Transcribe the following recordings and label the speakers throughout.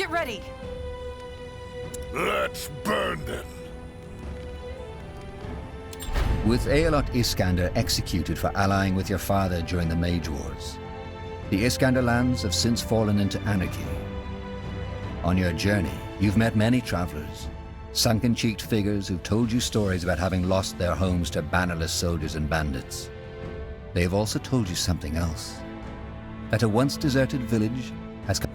Speaker 1: Get ready!
Speaker 2: Let's burn them.
Speaker 3: With Aelot Iskander executed for allying with your father during the Mage Wars, the Iskander lands have since fallen into anarchy. On your journey, you've met many travelers, sunken-cheeked figures who've told you stories about having lost their homes to bannerless soldiers and bandits. They have also told you something else, that a once deserted village has come.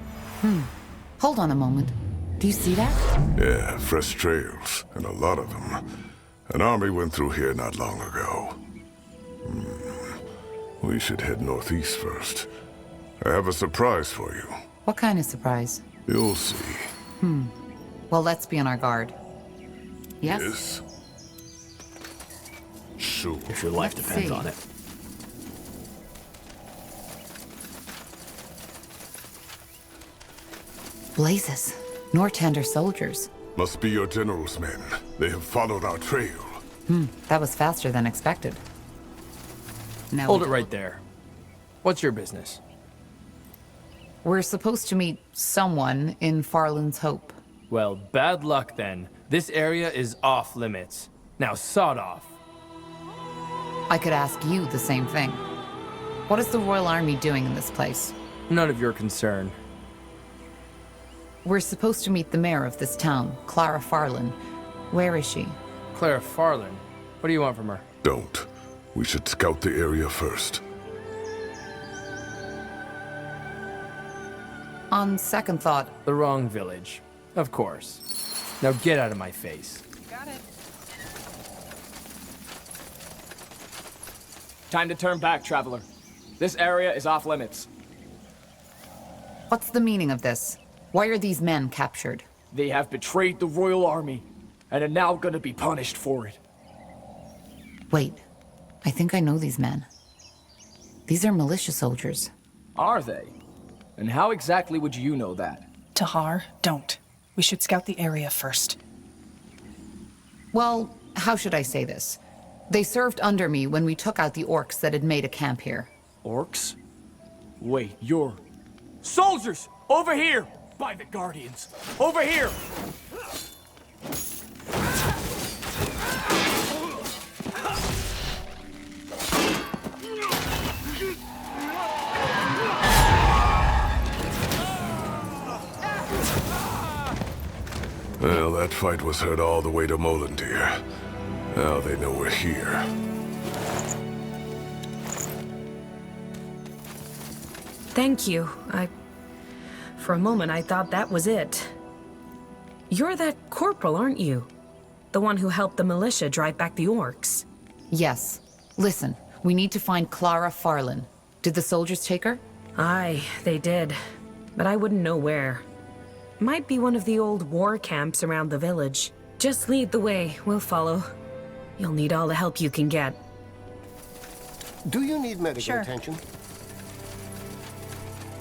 Speaker 4: Hold on a moment. Do you see that?
Speaker 2: Yeah, fresh trails, and a lot of them. An army went through here not long ago. We should head northeast first. I have a surprise for you.
Speaker 4: What kind of surprise?
Speaker 2: You'll see.
Speaker 4: Well, let's be on our guard. Yes?
Speaker 2: Yes? Sure.
Speaker 5: If your life
Speaker 4: Let's
Speaker 5: depends
Speaker 4: see.
Speaker 5: on it.
Speaker 4: Blazes. Nortander soldiers.
Speaker 2: Must be your general's men. They have followed our trail.
Speaker 4: That was faster than expected. Now
Speaker 5: Hold it right there. What's your business?
Speaker 4: We're supposed to meet someone in Farland's Hope.
Speaker 5: Well, bad luck then. This area is off limits. Now sod off.
Speaker 4: I could ask you the same thing. What is the Royal Army doing in this place?
Speaker 5: None of your concern.
Speaker 4: We're supposed to meet the mayor of this town, Clara Farland. Where is she?
Speaker 5: Clara Farland. What do you want from her?
Speaker 2: Don't. We should scout the area first.
Speaker 4: On second thought,
Speaker 5: The wrong village. Of course. Now get out of my face.
Speaker 1: Got it.
Speaker 6: Time to turn back, traveler. This area is off limits.
Speaker 4: what's the meaning of this? Why are these men captured?
Speaker 6: They have betrayed the royal army, and are now gonna be punished for it.
Speaker 4: Wait, I think I know these men. These are militia soldiers.
Speaker 6: Are they? And how exactly would you know that?
Speaker 1: Tahar, don't. We should scout the area first.
Speaker 4: Well, how should I say this? They served under me when we took out the orcs that had made a camp here.
Speaker 6: Orcs? Wait, you're... Soldiers! Over here! By the Guardians! Over here!
Speaker 2: Well, that fight was heard all the way to Molendir. Now they know we're here.
Speaker 7: Thank you. For a moment, I thought that was it. You're that corporal, aren't you? The one who helped the militia drive back the orcs.
Speaker 4: Yes. Listen, we need to find Clara Farland. Did the soldiers take her?
Speaker 7: Aye, they did. But I wouldn't know where. Might be one of the old war camps around the village. Just lead the way, we'll follow. You'll need all the help you can get.
Speaker 8: Do you need medical
Speaker 1: Sure.
Speaker 8: attention?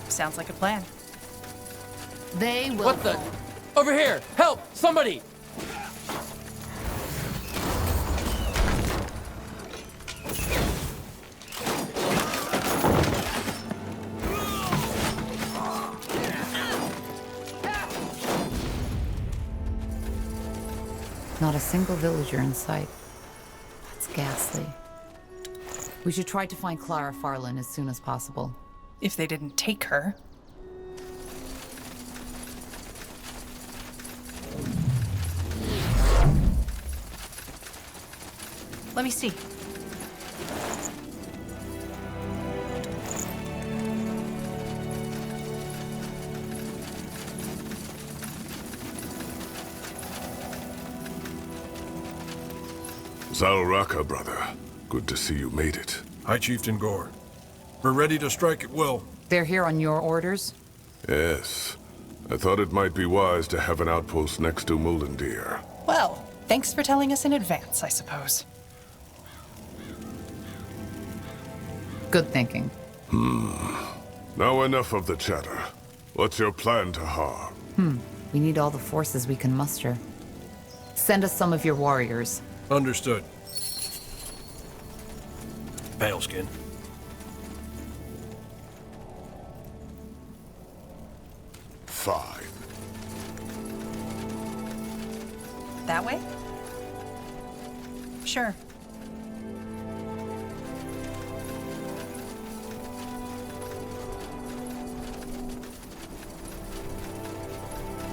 Speaker 1: Sounds like a plan.
Speaker 4: They will.
Speaker 5: What the? Over here! Help! Somebody!
Speaker 4: Not a single villager in sight. That's ghastly. We should try to find Clara Farland as soon as possible.
Speaker 1: If they didn't take her. Let me see.
Speaker 2: Zalraka, brother. Good to see you made it.
Speaker 9: Hi, Chieftain Gore. We're ready to strike at will.
Speaker 4: They're here on your orders?
Speaker 2: Yes. I thought it might be wise to have an outpost next to Molendir.
Speaker 1: Well, thanks for telling us in advance, I suppose.
Speaker 4: Good thinking.
Speaker 2: Now enough of the chatter. What's your plan, Tahar?
Speaker 4: We need all the forces we can muster. Send us some of your warriors.
Speaker 9: Understood. Paleskin.
Speaker 2: Fine.
Speaker 1: That way? Sure.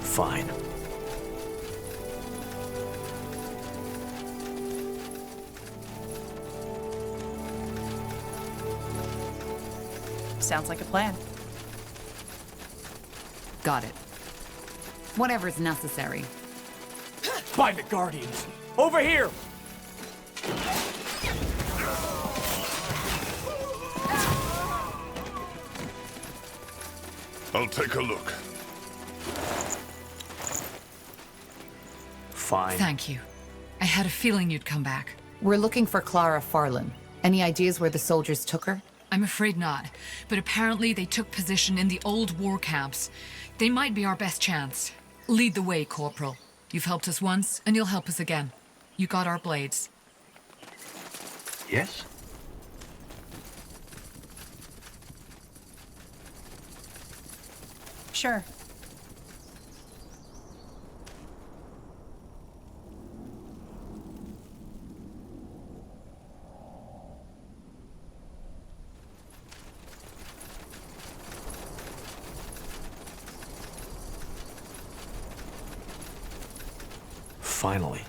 Speaker 6: Fine.
Speaker 1: Sounds like a plan.
Speaker 4: Got it. Whatever's necessary.
Speaker 6: By the Guardians! Over here!
Speaker 2: I'll take a look.
Speaker 6: Fine.
Speaker 10: Thank you. I had a feeling you'd come back.
Speaker 4: We're looking for Clara Farland. Any ideas where the soldiers took her?
Speaker 10: I'm afraid not, but apparently they took position in the old war camps. They might be our best chance. Lead the way, Corporal. You've helped us once, and you'll help us again. You got our blades.
Speaker 11: Yes?
Speaker 1: Sure.
Speaker 6: Finally.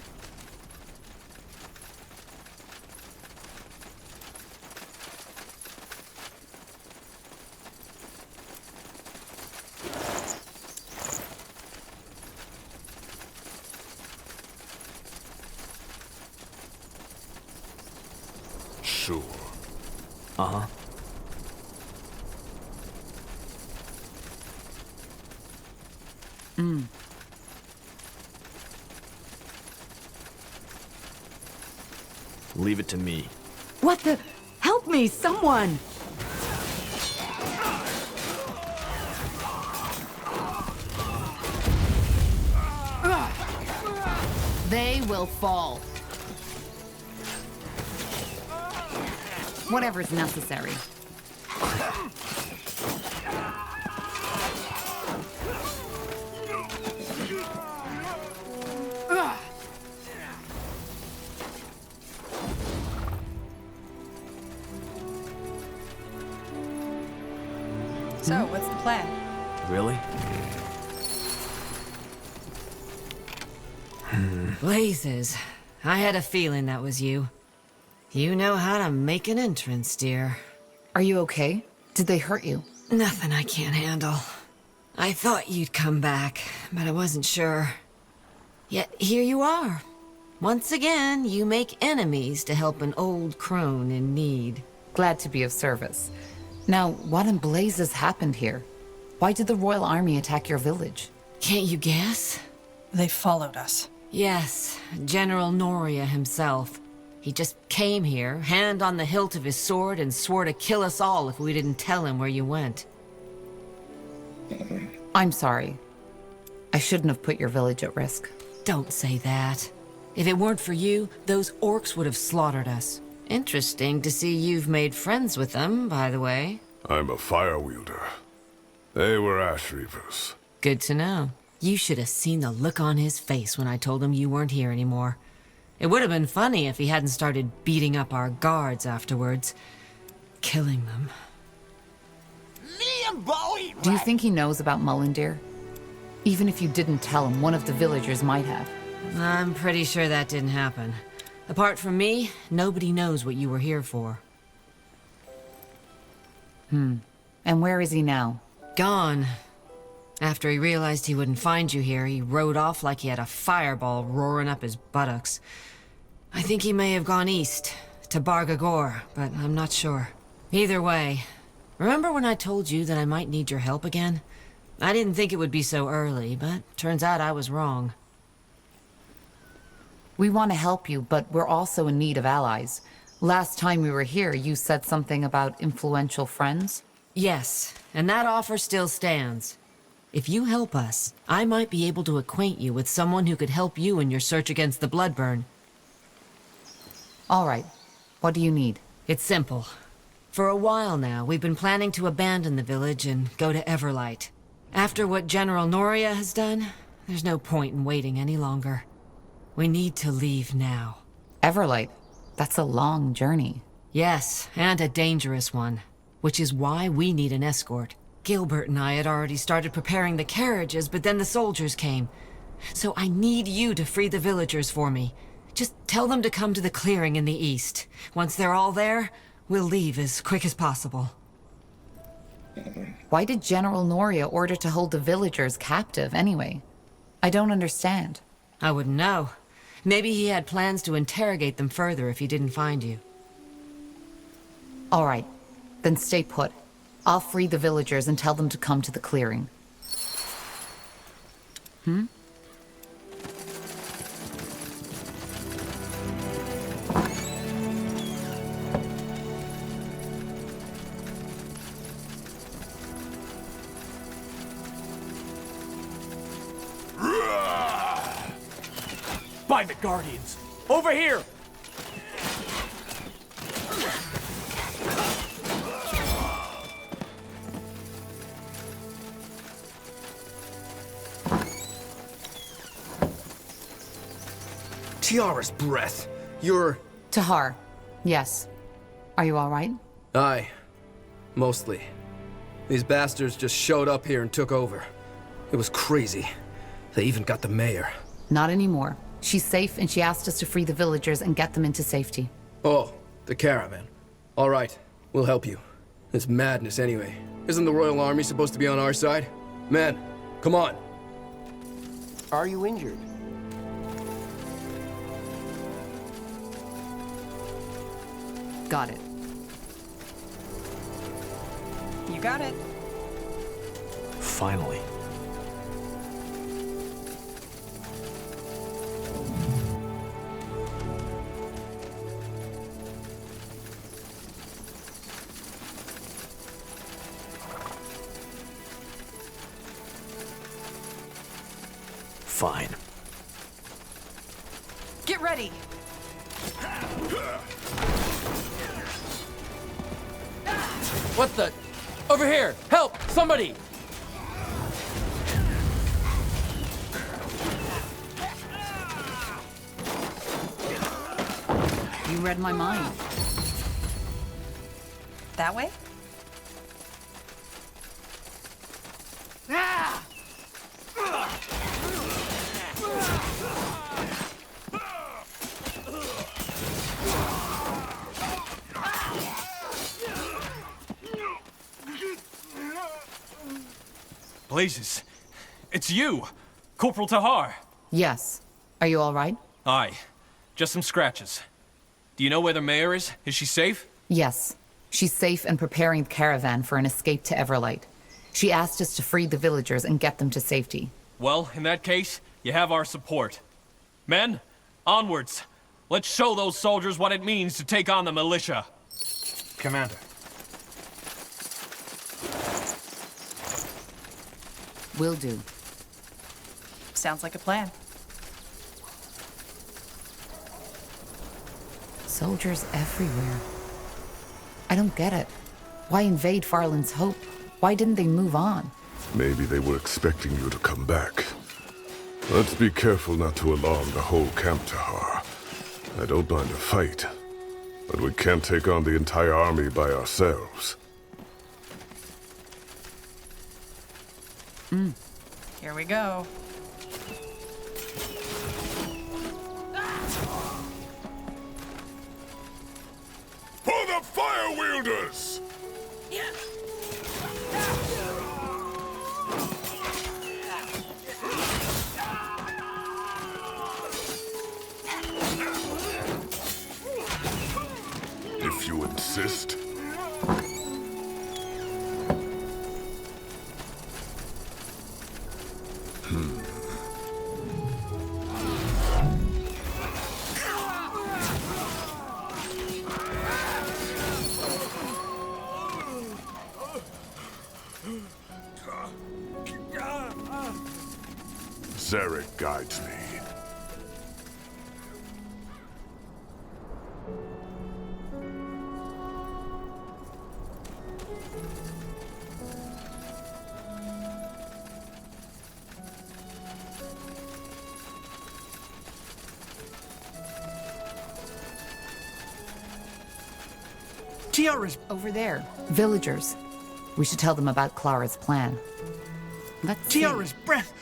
Speaker 2: Sure.
Speaker 6: Uh-huh. Leave it to me.
Speaker 4: What the? Help me, someone! They will fall. Whatever's necessary.
Speaker 1: So, what's the plan?
Speaker 6: Really?
Speaker 12: Blazes. I had a feeling that was you. You know how to make an entrance, dear.
Speaker 4: Are you okay? Did they hurt you?
Speaker 12: Nothing I can't handle. I thought you'd come back, but I wasn't sure. Yet here you are. Once again, you make enemies to help an old crone in need.
Speaker 4: Glad to be of service. Now, what in blazes happened here? Why did the Royal Army attack your village?
Speaker 12: Can't you guess?
Speaker 1: They followed us.
Speaker 12: Yes, General Noria himself. He just came here, hand on the hilt of his sword, and swore to kill us all if we didn't tell him where you went.
Speaker 4: I'm sorry. I shouldn't have put your village at risk.
Speaker 12: Don't say that. If it weren't for you, those orcs would have slaughtered us. Interesting to see you've made friends with them, by the way.
Speaker 2: I'm a fire wielder. They were ash reavers.
Speaker 12: Good to know. You should have seen the look on his face when I told him you weren't here anymore. It would have been funny if he hadn't started beating up our guards afterwards. Killing them.
Speaker 4: Do you think he knows about Mullendeer? Even if you didn't tell him, one of the villagers might have.
Speaker 12: I'm pretty sure that didn't happen. Apart from me, nobody knows what you were here for.
Speaker 4: And where is he now?
Speaker 12: Gone. After he realized he wouldn't find you here, he rode off like he had a fireball roaring up his buttocks. I think he may have gone east, to Bargagor, but I'm not sure. Either way, remember when I told you that I might need your help again? I didn't think it would be so early, but turns out I was wrong.
Speaker 4: We want to help you, but we're also in need of allies. Last time we were here, you said something about influential friends?
Speaker 12: Yes, and that offer still stands. If you help us, I might be able to acquaint you with someone who could help you in your search against the Bloodburn.
Speaker 4: All right. What do you need?
Speaker 12: It's simple. For a while now, we've been planning to abandon the village and go to Everlight. After what General Noria has done, there's no point in waiting any longer. We need to leave now.
Speaker 4: Everlight, that's a long journey.
Speaker 12: Yes, and a dangerous one. Which is why we need an escort. Gilbert and I had already started preparing the carriages, but then the soldiers came. So I need you to free the villagers for me. Just tell them to come to the clearing in the east. Once they're all there, we'll leave as quick as possible.
Speaker 4: Why did General Noria order to hold the villagers captive anyway? I don't understand.
Speaker 12: I wouldn't know. Maybe he had plans to interrogate them further if he didn't find you.
Speaker 4: All right, then stay put. I'll free the villagers and tell them to come to the clearing.
Speaker 6: By the Guardians! Over here!
Speaker 11: Tiara's breath. You're...
Speaker 4: Tahar, yes. Are you all right?
Speaker 11: Aye. Mostly. These bastards just showed up here and took over. It was crazy. They even got the mayor.
Speaker 4: Not anymore. She's safe and she asked us to free the villagers and get them into safety.
Speaker 11: Oh, the caravan. All right, we'll help you. It's madness anyway. Isn't the Royal Army supposed to be on our side? Man, come on.
Speaker 8: Are you injured?
Speaker 4: Got it.
Speaker 1: You got it.
Speaker 6: Finally. Fine.
Speaker 1: Get ready.
Speaker 5: What the? Over here! Help! Somebody!
Speaker 4: You read my mind.
Speaker 1: That way?
Speaker 6: Blazes. It's you! Corporal Tahar!
Speaker 4: Yes. Are you all right?
Speaker 6: Aye. Just some scratches. Do you know where the mayor is? Is she safe?
Speaker 4: Yes. She's safe and preparing the caravan for an escape to Everlight. She asked us to free the villagers and get them to safety.
Speaker 6: Well, in that case, you have our support. Men, onwards. Let's show those soldiers what it means to take on the militia.
Speaker 11: Commander.
Speaker 4: Will do.
Speaker 1: Sounds like a plan.
Speaker 4: Soldiers everywhere. I don't get it. Why invade Farland's Hope? Why didn't they move on?
Speaker 2: Maybe they were expecting you to come back. Let's be careful not to alarm the whole camp, Tahar. I don't mind a fight, but we can't take on the entire army by ourselves.
Speaker 1: Here we go.
Speaker 2: For the fire wielders! If you insist. Zarek guides me.
Speaker 13: Tiara's...
Speaker 4: Over there. Villagers. We should tell them about Clara's plan. Let's
Speaker 13: Tiara's breath!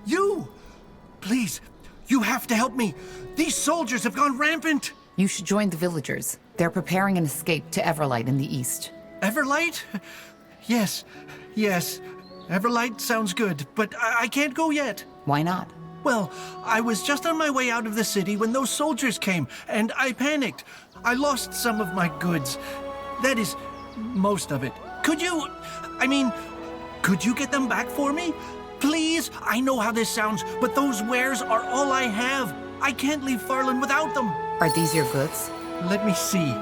Speaker 13: You! Please, you have to help me. These soldiers have gone rampant.
Speaker 4: You should join the villagers. They're preparing an escape to Everlight in the east.
Speaker 13: Everlight? Yes. Everlight sounds good, but I can't go yet.
Speaker 4: Why not?
Speaker 13: Well, I was just on my way out of the city when those soldiers came, and I panicked. I lost some of my goods. That is, most of it. Could you get them back for me? Please? I know how this sounds, but those wares are all I have. I can't leave Farland without them.
Speaker 4: Are these your goods?
Speaker 13: Let me see.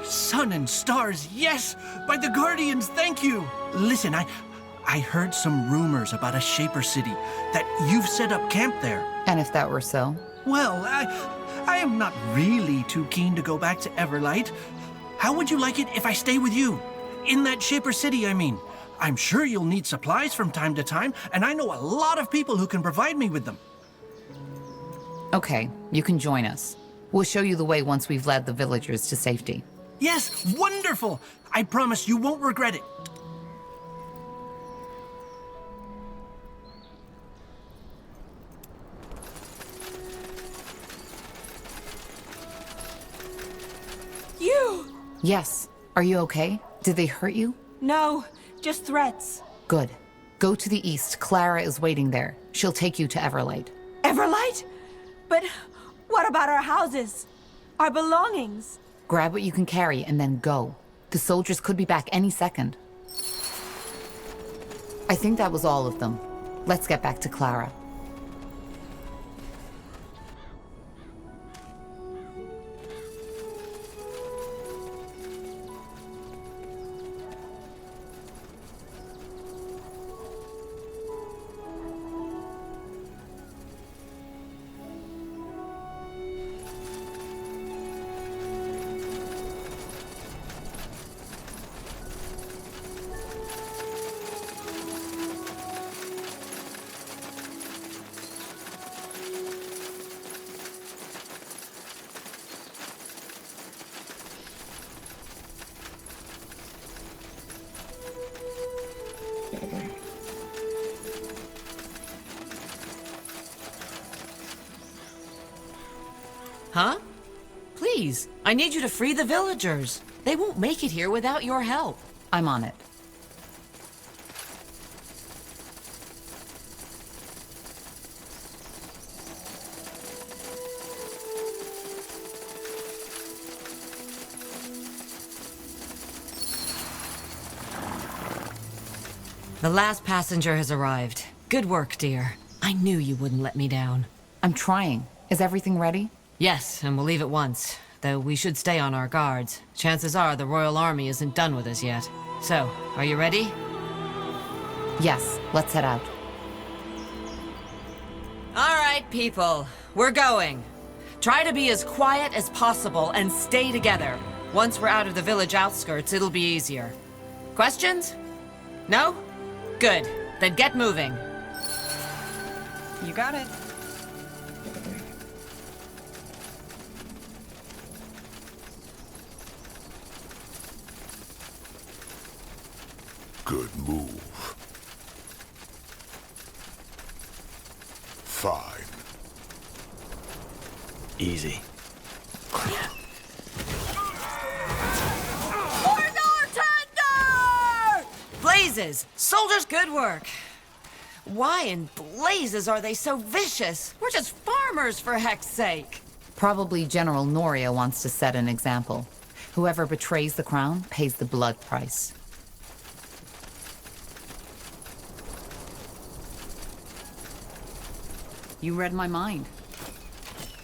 Speaker 13: Sun and stars, yes! By the Guardians, thank you! Listen, I heard some rumors about a Shaper city, that you've set up camp there.
Speaker 4: And if that were so?
Speaker 13: Well, I am not really too keen to go back to Everlight. How would you like it if I stay with you? In that Shaper city, I mean. I'm sure you'll need supplies from time to time, and I know a lot of people who can provide me with them.
Speaker 4: Okay, you can join us. We'll show you the way once we've led the villagers to safety.
Speaker 13: Yes, wonderful! I promise you won't regret it.
Speaker 14: You!
Speaker 4: Yes. Are you okay? Did they hurt you?
Speaker 14: No, just threats.
Speaker 4: Good. Go to the east. Clara is waiting there. She'll take you to Everlight.
Speaker 14: Everlight? But what about our houses? Our belongings?
Speaker 4: Grab what you can carry and then go. The soldiers could be back any second. I think that was all of them. Let's get back to Clara.
Speaker 12: Huh? Please, I need you to free the villagers. They won't make it here without your help.
Speaker 4: I'm on it.
Speaker 12: The last passenger has arrived. Good work, dear. I knew you wouldn't let me down.
Speaker 4: I'm trying. Is everything ready?
Speaker 12: Yes, and we'll leave at once. Though we should stay on our guards. Chances are the Royal Army isn't done with us yet. So, are you ready?
Speaker 4: Yes, let's head out.
Speaker 12: All right, people. We're going. Try to be as quiet as possible and stay together. Once we're out of the village outskirts, it'll be easier. Questions? No? Good. Then get moving.
Speaker 1: You got it.
Speaker 2: Good move. Fine.
Speaker 8: Easy.
Speaker 12: Blazes! Soldiers, good work! Why in blazes are they so vicious? We're just farmers, for heck's sake!
Speaker 4: Probably General Noria wants to set an example. Whoever betrays the crown pays the blood price. You read my mind.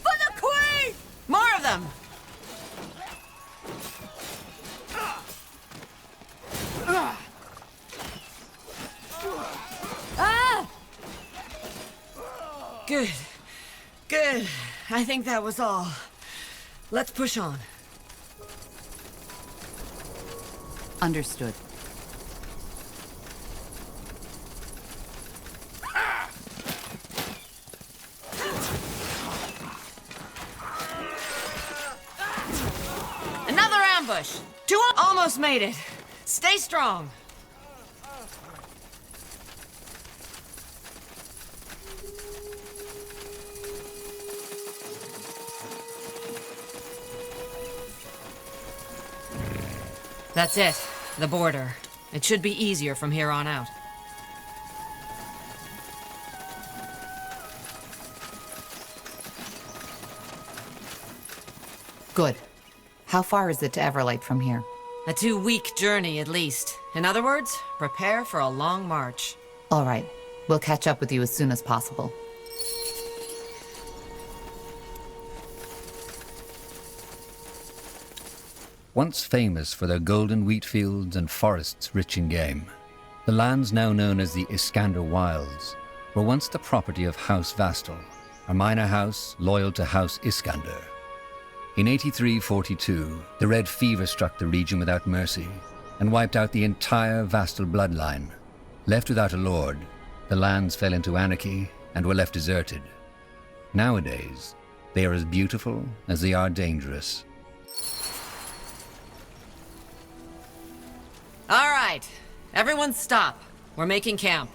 Speaker 12: For the Queen! More of them! Ah! Good. Good. I think that was all. Let's push on.
Speaker 4: Understood.
Speaker 12: Another ambush! push. Almost made it. Stay strong. That's it. The border. It should be easier from here on out.
Speaker 4: Good. How far is it to Everlight from here?
Speaker 12: A 2-week journey at least. In other words, prepare for a long march.
Speaker 4: All right. We'll catch up with you as soon as possible.
Speaker 3: Once famous for their golden wheat fields and forests rich in game, the lands now known as the Iskander Wilds were once the property of House Vastal, a minor house loyal to House Iskander. In 8342, the Red Fever struck the region without mercy and wiped out the entire Vastal bloodline. Left without a lord, the lands fell into anarchy and were left deserted. Nowadays, they are as beautiful as they are dangerous.
Speaker 12: All right. Everyone stop. We're making camp.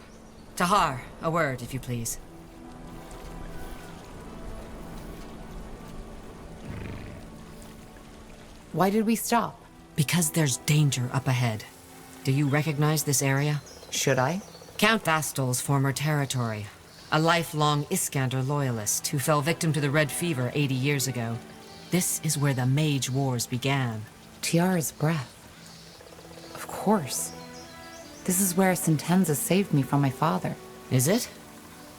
Speaker 12: Tahar, a word, if you please.
Speaker 4: Why did we stop?
Speaker 12: Because there's danger up ahead. Do you recognize this area?
Speaker 4: Should I?
Speaker 12: Count Vastal's former territory. A lifelong Iskander loyalist who fell victim to the Red Fever 80 years ago. This is where the Mage Wars began.
Speaker 4: Tiara's breath. Of course. This is where Sentenza saved me from my father.
Speaker 12: Is it?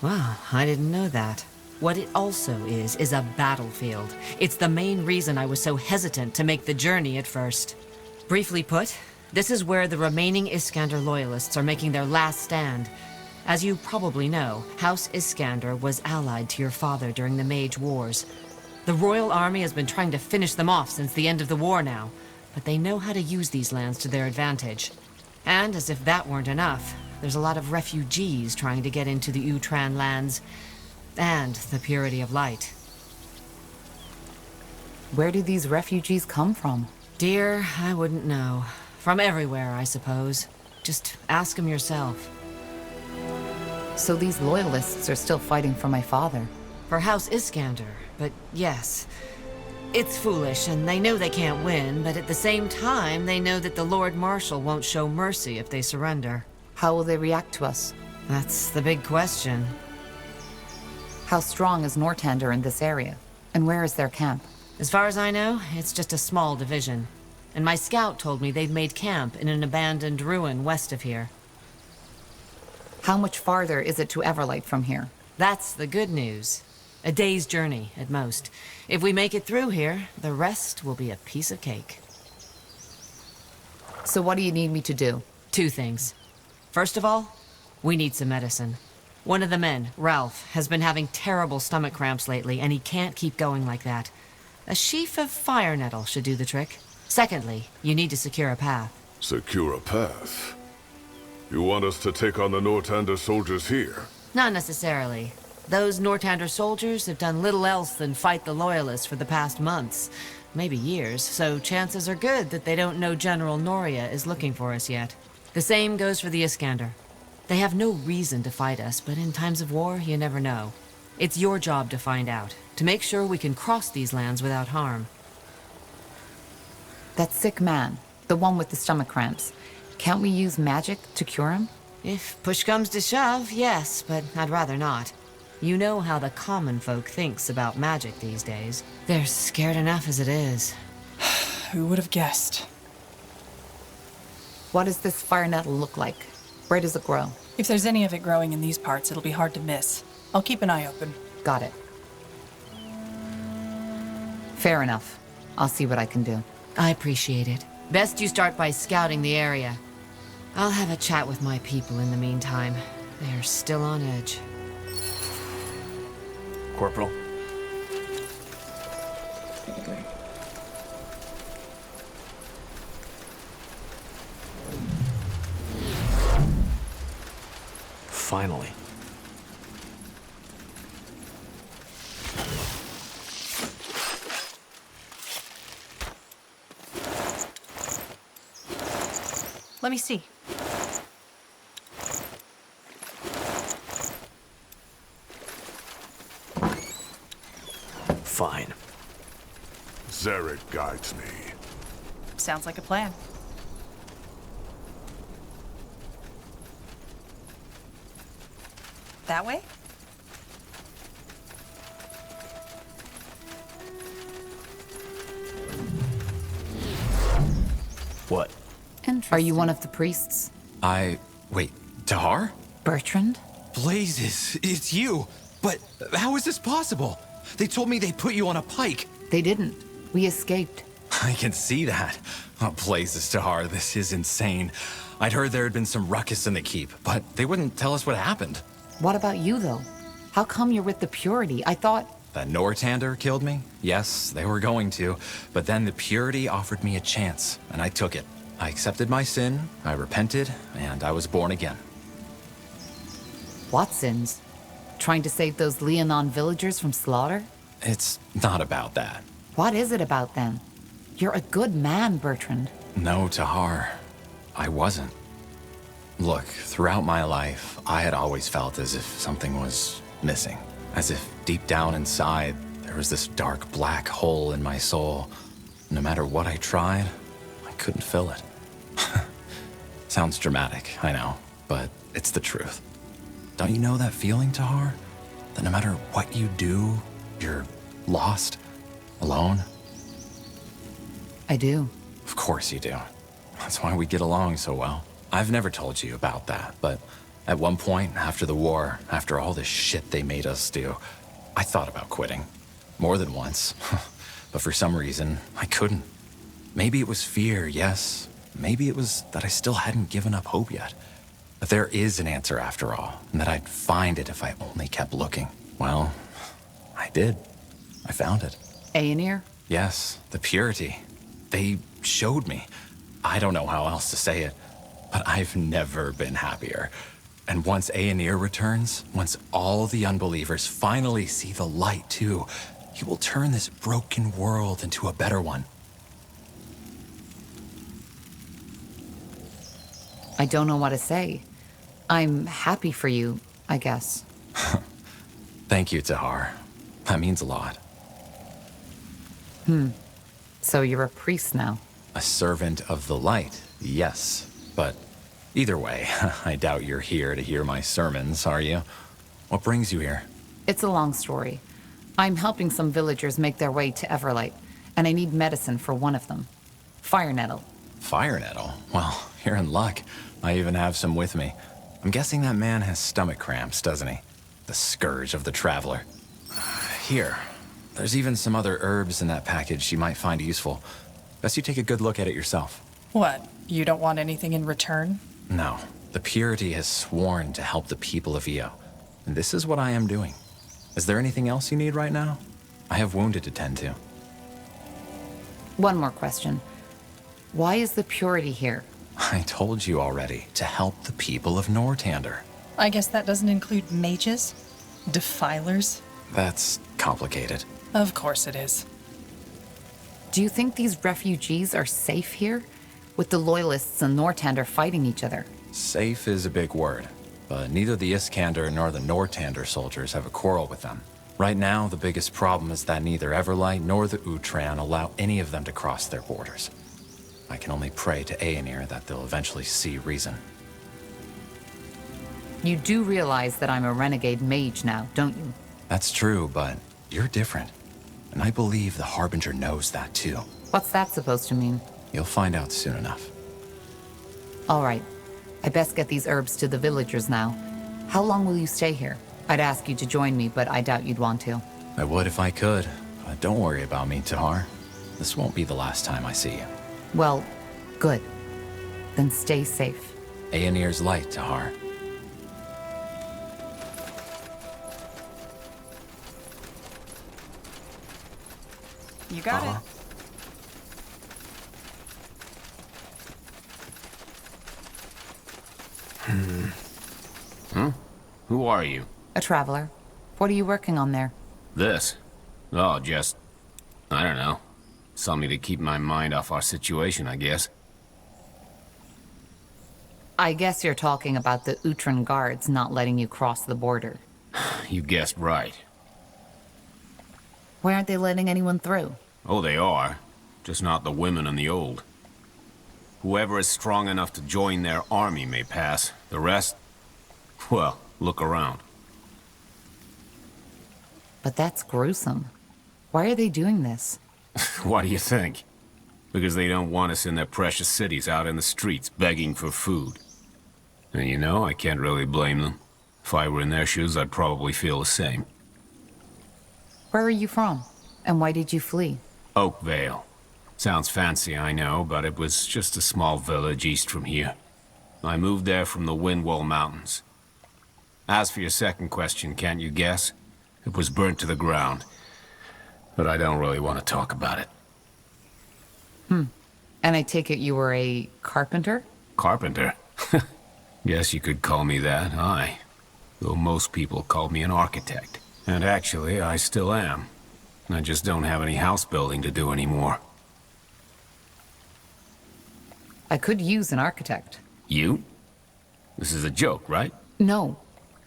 Speaker 12: Wow, I didn't know that. What it also is a battlefield. It's the main reason I was so hesitant to make the journey at first. Briefly put, this is where the remaining Iskander loyalists are making their last stand. As you probably know, House Iskander was allied to your father during the Mage Wars. The Royal Army has been trying to finish them off since the end of the war now, but they know how to use these lands to their advantage. And as if that weren't enough, there's a lot of refugees trying to get into the Utran lands, and the purity of light.
Speaker 4: Where do these refugees come from?
Speaker 12: Dear, I wouldn't know. From everywhere, I suppose. Just ask them yourself.
Speaker 4: So these loyalists are still fighting for my father?
Speaker 12: For House Iskander, but yes. It's foolish, and they know they can't win, but at the same time, they know that the Lord Marshal won't show mercy if they surrender.
Speaker 4: How will they react to us?
Speaker 12: That's the big question.
Speaker 4: How strong is Nortander in this area? And where is their camp?
Speaker 12: As far as I know, it's just a small division. And my scout told me they've made camp in an abandoned ruin west of here.
Speaker 4: How much farther is it to Everlight from here?
Speaker 12: That's the good news. A day's journey, at most. If we make it through here, the rest will be a piece of cake.
Speaker 4: So what do you need me to do?
Speaker 12: 2 things. First of all, we need some medicine. One of the men, Ralph, has been having terrible stomach cramps lately, and he can't keep going like that. A sheaf of fire nettle should do the trick. Secondly, you need to secure a path.
Speaker 2: Secure a path? You want us to take on the Nortander soldiers here?
Speaker 12: Not necessarily. Those Nortander soldiers have done little else than fight the Loyalists for the past months, maybe years, so chances are good that they don't know General Noria is looking for us yet. The same goes for the Iskander. They have no reason to fight us, but in times of war, you never know. It's your job to find out, to make sure we can cross these lands without harm.
Speaker 4: That sick man, the one with the stomach cramps, can't we use magic to cure him?
Speaker 12: If push comes to shove, yes, but I'd rather not. You know how the common folk thinks about magic these days. They're scared enough as it is.
Speaker 1: Who would have guessed?
Speaker 4: What does this fire nettle look like? Where does it grow?
Speaker 1: If there's any of it growing in these parts, it'll be hard to miss. I'll keep an eye open.
Speaker 4: Got it. Fair enough. I'll see what I can do.
Speaker 12: I appreciate it. Best you start by scouting the area. I'll have a chat with my people in the meantime. They're still on edge.
Speaker 5: Corporal. Finally.
Speaker 1: Let me see.
Speaker 15: Fine.
Speaker 2: Zarek guides me.
Speaker 1: Sounds like a plan. That way?
Speaker 15: What?
Speaker 4: Are you one of the priests?
Speaker 16: Wait, Tahar?
Speaker 4: Bertrand?
Speaker 16: Blazes, it's you! But how is this possible? They told me they put you on a pike.
Speaker 4: They didn't. We escaped.
Speaker 16: I can see that. Oh, Blazes, Tahar, this is insane. I'd heard there had been some ruckus in the keep, but they wouldn't tell us what happened.
Speaker 4: What about you, though? How come you're with the Purity? I thought...
Speaker 16: That Nortander killed me? Yes, they were going to. But then the Purity offered me a chance, and I took it. I accepted my sin, I repented, and I was born again.
Speaker 4: What sins? Trying to save those Leonon villagers from slaughter?
Speaker 16: It's not about that.
Speaker 4: What is it about, then? You're a good man, Bertrand.
Speaker 16: No, Tahar. I wasn't. Look, throughout my life, I had always felt as if something was missing. As if deep down inside, there was this dark black hole in my soul. No matter what I tried, I couldn't fill it. Sounds dramatic, I know, but it's the truth. Don't you know that feeling, Tahar? That no matter what you do, you're lost, alone?
Speaker 4: I do.
Speaker 16: Of course you do. That's why we get along so well. I've never told you about that, but at one point after the war, after all this shit they made us do, I thought about quitting. More than once. But for some reason, I couldn't. Maybe it was fear, yes. Maybe it was that I still hadn't given up hope yet. But there is an answer after all, and that I'd find it if I only kept looking. Well, I did. I found it.
Speaker 4: Aenir?
Speaker 16: Yes, the Purity. They showed me. I don't know how else to say it, but I've never been happier. And once Aenir returns, once all the unbelievers finally see the light too, he will turn this broken world into a better one.
Speaker 4: I don't know what to say. I'm happy for you, I guess.
Speaker 16: Thank you, Tahar. That means a lot.
Speaker 4: So you're a priest now?
Speaker 16: A servant of the light, yes. But either way, I doubt you're here to hear my sermons, are you? What brings you here?
Speaker 4: It's a long story. I'm helping some villagers make their way to Everlight, and I need medicine for one of them. Fire nettle.
Speaker 16: Fire nettle? Well, you're in luck. I even have some with me. I'm guessing that man has stomach cramps, doesn't he? The scourge of the traveler. Here. There's even some other herbs in that package you might find useful. Best you take a good look at it yourself.
Speaker 1: What? You don't want anything in return?
Speaker 16: No. The Purity has sworn to help the people of Io. And this is what I am doing. Is there anything else you need right now? I have wounded to tend to.
Speaker 4: One more question. Why is the Purity here?
Speaker 16: I told you already, to help the people of Nortander.
Speaker 1: I guess that doesn't include mages? Defilers?
Speaker 16: That's complicated.
Speaker 1: Of course it is.
Speaker 4: Do you think these refugees are safe here? With the Loyalists and Nortander fighting each other?
Speaker 16: Safe is a big word, but neither the Iskander nor the Nortander soldiers have a quarrel with them. Right now, the biggest problem is that neither Everlight nor the Utran allow any of them to cross their borders. I can only pray to Aenir that they'll eventually see reason.
Speaker 4: You do realize that I'm a renegade mage now, don't you?
Speaker 16: That's true, but you're different. And I believe the Harbinger knows that too.
Speaker 4: What's that supposed to mean?
Speaker 16: You'll find out soon enough.
Speaker 4: All right. I best get these herbs to the villagers now. How long will you stay here? I'd ask you to join me, but I doubt you'd want to.
Speaker 16: I would if I could, but don't worry about me, Tahar. This won't be the last time I see you.
Speaker 4: Well, good. Then stay safe.
Speaker 16: Aenir's light, Tahar.
Speaker 1: You got it.
Speaker 15: Who are you?
Speaker 4: A traveler. What are you working on there?
Speaker 15: This? Oh, just... I don't know. Something to keep my mind off our situation, I guess.
Speaker 4: I guess you're talking about the Utran guards not letting you cross the border.
Speaker 15: You guessed right.
Speaker 4: Why aren't they letting anyone through?
Speaker 15: Oh, they are. Just not the women and the old. Whoever is strong enough to join their army may pass. The rest, well, look around.
Speaker 4: But that's gruesome. Why are they doing this?
Speaker 15: Why do you think? Because they don't want us in their precious cities out in the streets begging for food. And you know, I can't really blame them. If I were in their shoes, I'd probably feel the same.
Speaker 4: Where are you from? And why did you flee?
Speaker 15: Oakvale. Sounds fancy, I know, but it was just a small village east from here. I moved there from the Windwall Mountains. As for your second question, can't you guess? It was burnt to the ground. But I don't really want to talk about it.
Speaker 4: And I take it you were a carpenter?
Speaker 15: Carpenter? Guess you could call me that, aye. Though most people call me an architect. And actually, I still am. I just don't have any house building to do anymore.
Speaker 4: I could use an architect.
Speaker 15: You? This is a joke, right?
Speaker 4: No.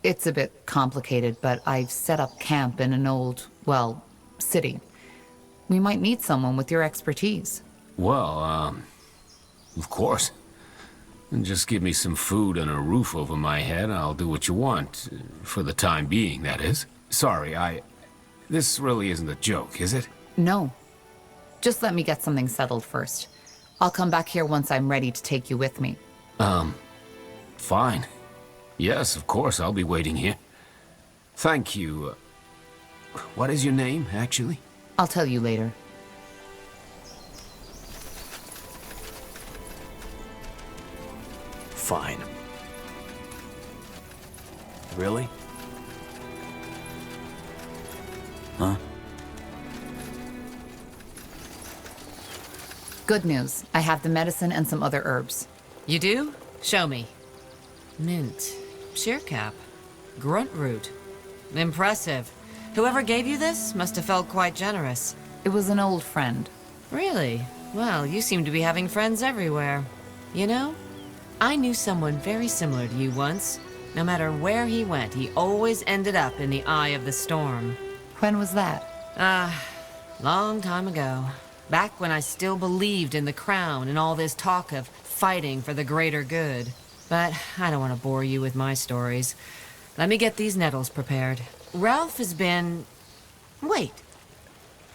Speaker 4: It's a bit complicated, but I've set up camp in an old, well, city. We might need someone with your expertise.
Speaker 15: Well, of course. And just give me some food and a roof over my head, I'll do what you want. For the time being, that is. Sorry, this really isn't a joke, is it?
Speaker 4: No. Just let me get something settled first. I'll come back here once I'm ready to take you with me.
Speaker 15: Fine. Yes, of course, I'll be waiting here. Thank you. What is your name, actually?
Speaker 4: I'll tell you later.
Speaker 17: Fine. Really? Huh?
Speaker 4: Good news. I have the medicine and some other herbs.
Speaker 12: You do? Show me. Mint. Sheercap. Grunt root. Impressive. Whoever gave you this must have felt quite generous.
Speaker 4: It was an old friend.
Speaker 12: Really? Well, you seem to be having friends everywhere. You know, I knew someone very similar to you once. No matter where he went, he always ended up in the eye of the storm.
Speaker 4: When was that?
Speaker 12: Long time ago. Back when I still believed in the crown and all this talk of fighting for the greater good. But I don't want to bore you with my stories. Let me get these nettles prepared. Ralph has been... Wait.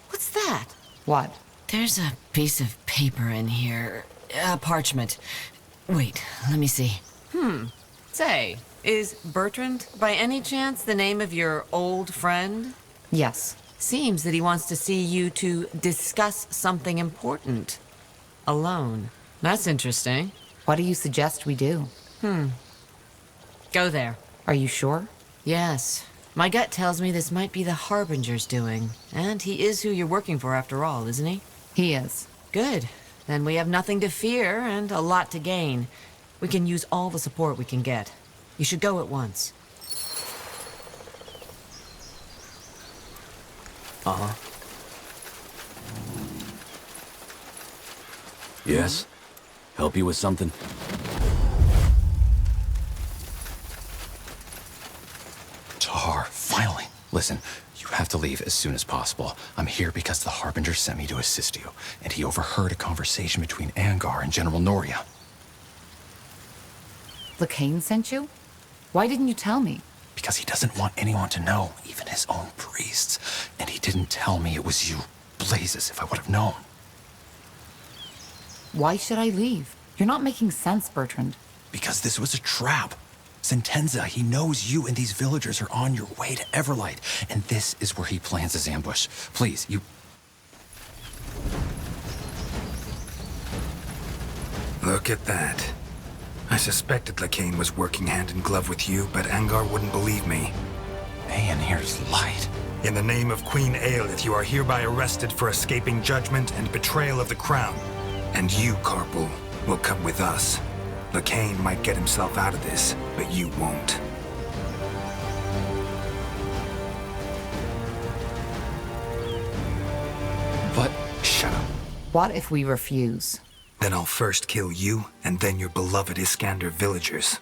Speaker 12: What's that?
Speaker 4: What?
Speaker 12: There's a piece of paper in here. Parchment. Wait, let me see. Say, is Bertrand by any chance the name of your old friend?
Speaker 4: Yes.
Speaker 12: Seems that he wants to see you to discuss something important. Alone. That's interesting.
Speaker 4: What do you suggest we do?
Speaker 12: Go there.
Speaker 4: Are you sure?
Speaker 12: Yes. My gut tells me this might be the Harbinger's doing. And he is who you're working for after all, isn't he?
Speaker 4: He is.
Speaker 12: Good. Then we have nothing to fear and a lot to gain. We can use all the support we can get. You should go at once.
Speaker 17: Uh-huh. Yes? Help you with something?
Speaker 16: Tahar, finally. Listen, you have to leave as soon as possible. I'm here because the Harbinger sent me to assist you, and he overheard a conversation between Angar and General Noria.
Speaker 4: Lacane sent you? Why didn't you tell me?
Speaker 16: Because he doesn't want anyone to know, even his own priests. And he didn't tell me it was you. Blazes, if I would have known.
Speaker 4: Why should I leave? You're not making sense, Bertrand.
Speaker 16: Because this was a trap. Sentenza, he knows you and these villagers are on your way to Everlight, and this is where he plans his ambush. Please, you...
Speaker 18: Look at that. I suspected Lacane was working hand in glove with you, but Angar wouldn't believe me.
Speaker 16: Aenir's light.
Speaker 18: In the name of Queen Aelith, you are hereby arrested for escaping judgment and betrayal of the crown. And you, Carpal, will come with us. Lacane might get himself out of this, but you won't.
Speaker 16: But shut up.
Speaker 4: What if we refuse?
Speaker 18: Then I'll first kill you, and then your beloved Iskander villagers.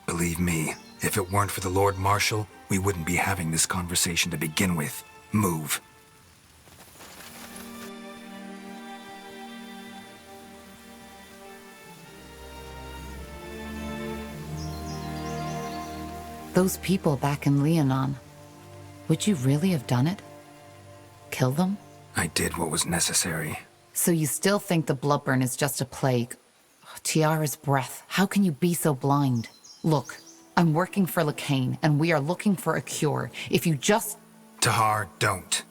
Speaker 18: Believe me, if it weren't for the Lord Marshal, we wouldn't be having this conversation to begin with. Move.
Speaker 4: Those people back in Leonon, would you really have done it? Kill them?
Speaker 18: I did what was necessary.
Speaker 4: So you still think the Bloodburn is just a plague? Tiara's breath, how can you be so blind? Look, I'm working for Lacane, and we are looking for a cure. If you just...
Speaker 18: Tahar, don't.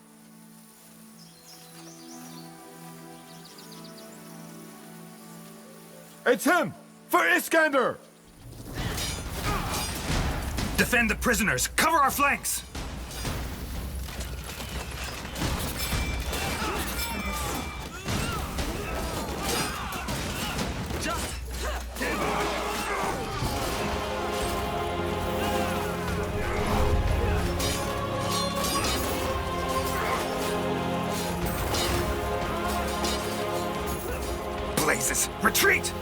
Speaker 9: It's him! For Iskander!
Speaker 18: Defend the prisoners! Cover our flanks! Blazes! Retreat!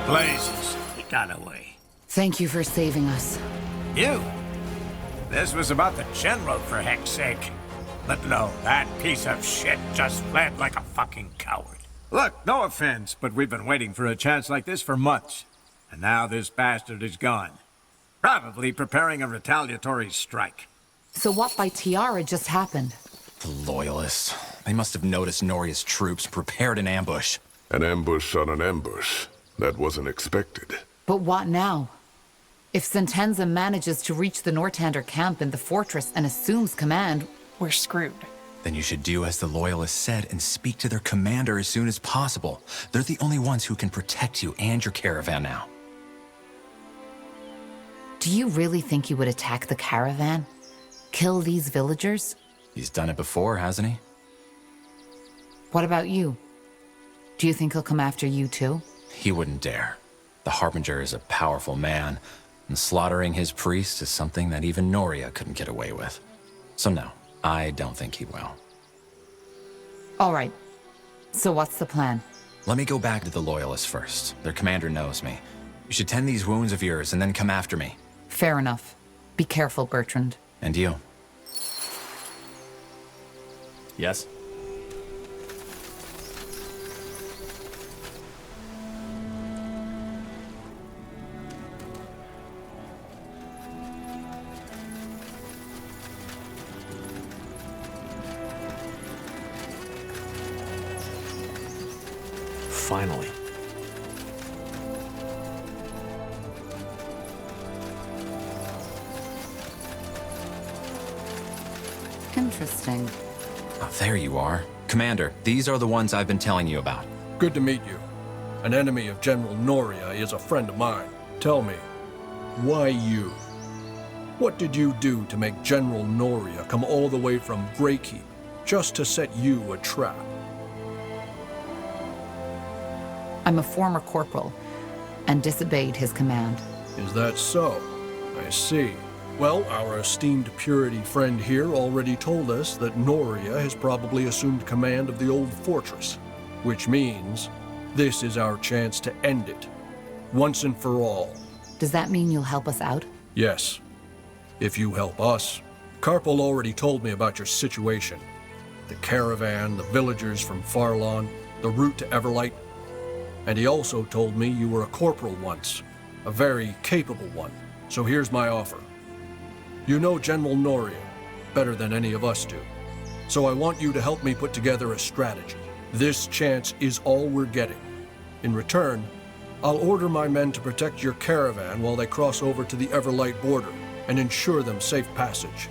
Speaker 19: Blazes, he got away.
Speaker 4: Thank you for saving us.
Speaker 19: You? This was about the general, for heck's sake. But no, that piece of shit just fled like a fucking coward. Look, no offense, but we've been waiting for a chance like this for months. And now this bastard is gone. Probably preparing a retaliatory strike.
Speaker 4: So what by Tiara just happened?
Speaker 16: The Loyalists. They must have noticed Noria's troops and prepared an ambush.
Speaker 2: An ambush on an ambush. That wasn't expected.
Speaker 4: But what now? If Sentenza manages to reach the Nortander camp in the fortress and assumes command,
Speaker 1: we're screwed.
Speaker 16: Then you should do as the Loyalists said and speak to their commander as soon as possible. They're the only ones who can protect you and your caravan now.
Speaker 4: Do you really think he would attack the caravan? Kill these villagers?
Speaker 16: He's done it before, hasn't he?
Speaker 4: What about you? Do you think he'll come after you too?
Speaker 16: He wouldn't dare. The Harbinger is a powerful man, and slaughtering his priest is something that even Noria couldn't get away with. So no, I don't think he will.
Speaker 4: All right. So what's the plan?
Speaker 16: Let me go back to the Loyalists first. Their commander knows me. You should tend these wounds of yours and then come after me.
Speaker 4: Fair enough. Be careful, Bertrand.
Speaker 16: And you.
Speaker 5: Yes?
Speaker 17: Finally.
Speaker 4: Interesting.
Speaker 16: Oh, there you are. Commander, these are the ones I've been telling you about.
Speaker 9: Good to meet you. An enemy of General Noria is a friend of mine. Tell me, why you? What did you do to make General Noria come all the way from Breakheap just to set you a trap?
Speaker 4: I'm a former corporal and disobeyed his command.
Speaker 9: Is that so? I see. Well, our esteemed Purity friend here already told us that Noria has probably assumed command of the old fortress, which means this is our chance to end it, once and for all.
Speaker 4: Does that mean you'll help us out?
Speaker 9: Yes, if you help us. Karpal already told me about your situation. The caravan, the villagers from Farlon, the route to Everlight. And he also told me you were a corporal once, a very capable one. So here's my offer. You know General Noria better than any of us do. So I want you to help me put together a strategy. This chance is all we're getting. In return, I'll order my men to protect your caravan while they cross over to the Everlight border and ensure them safe passage.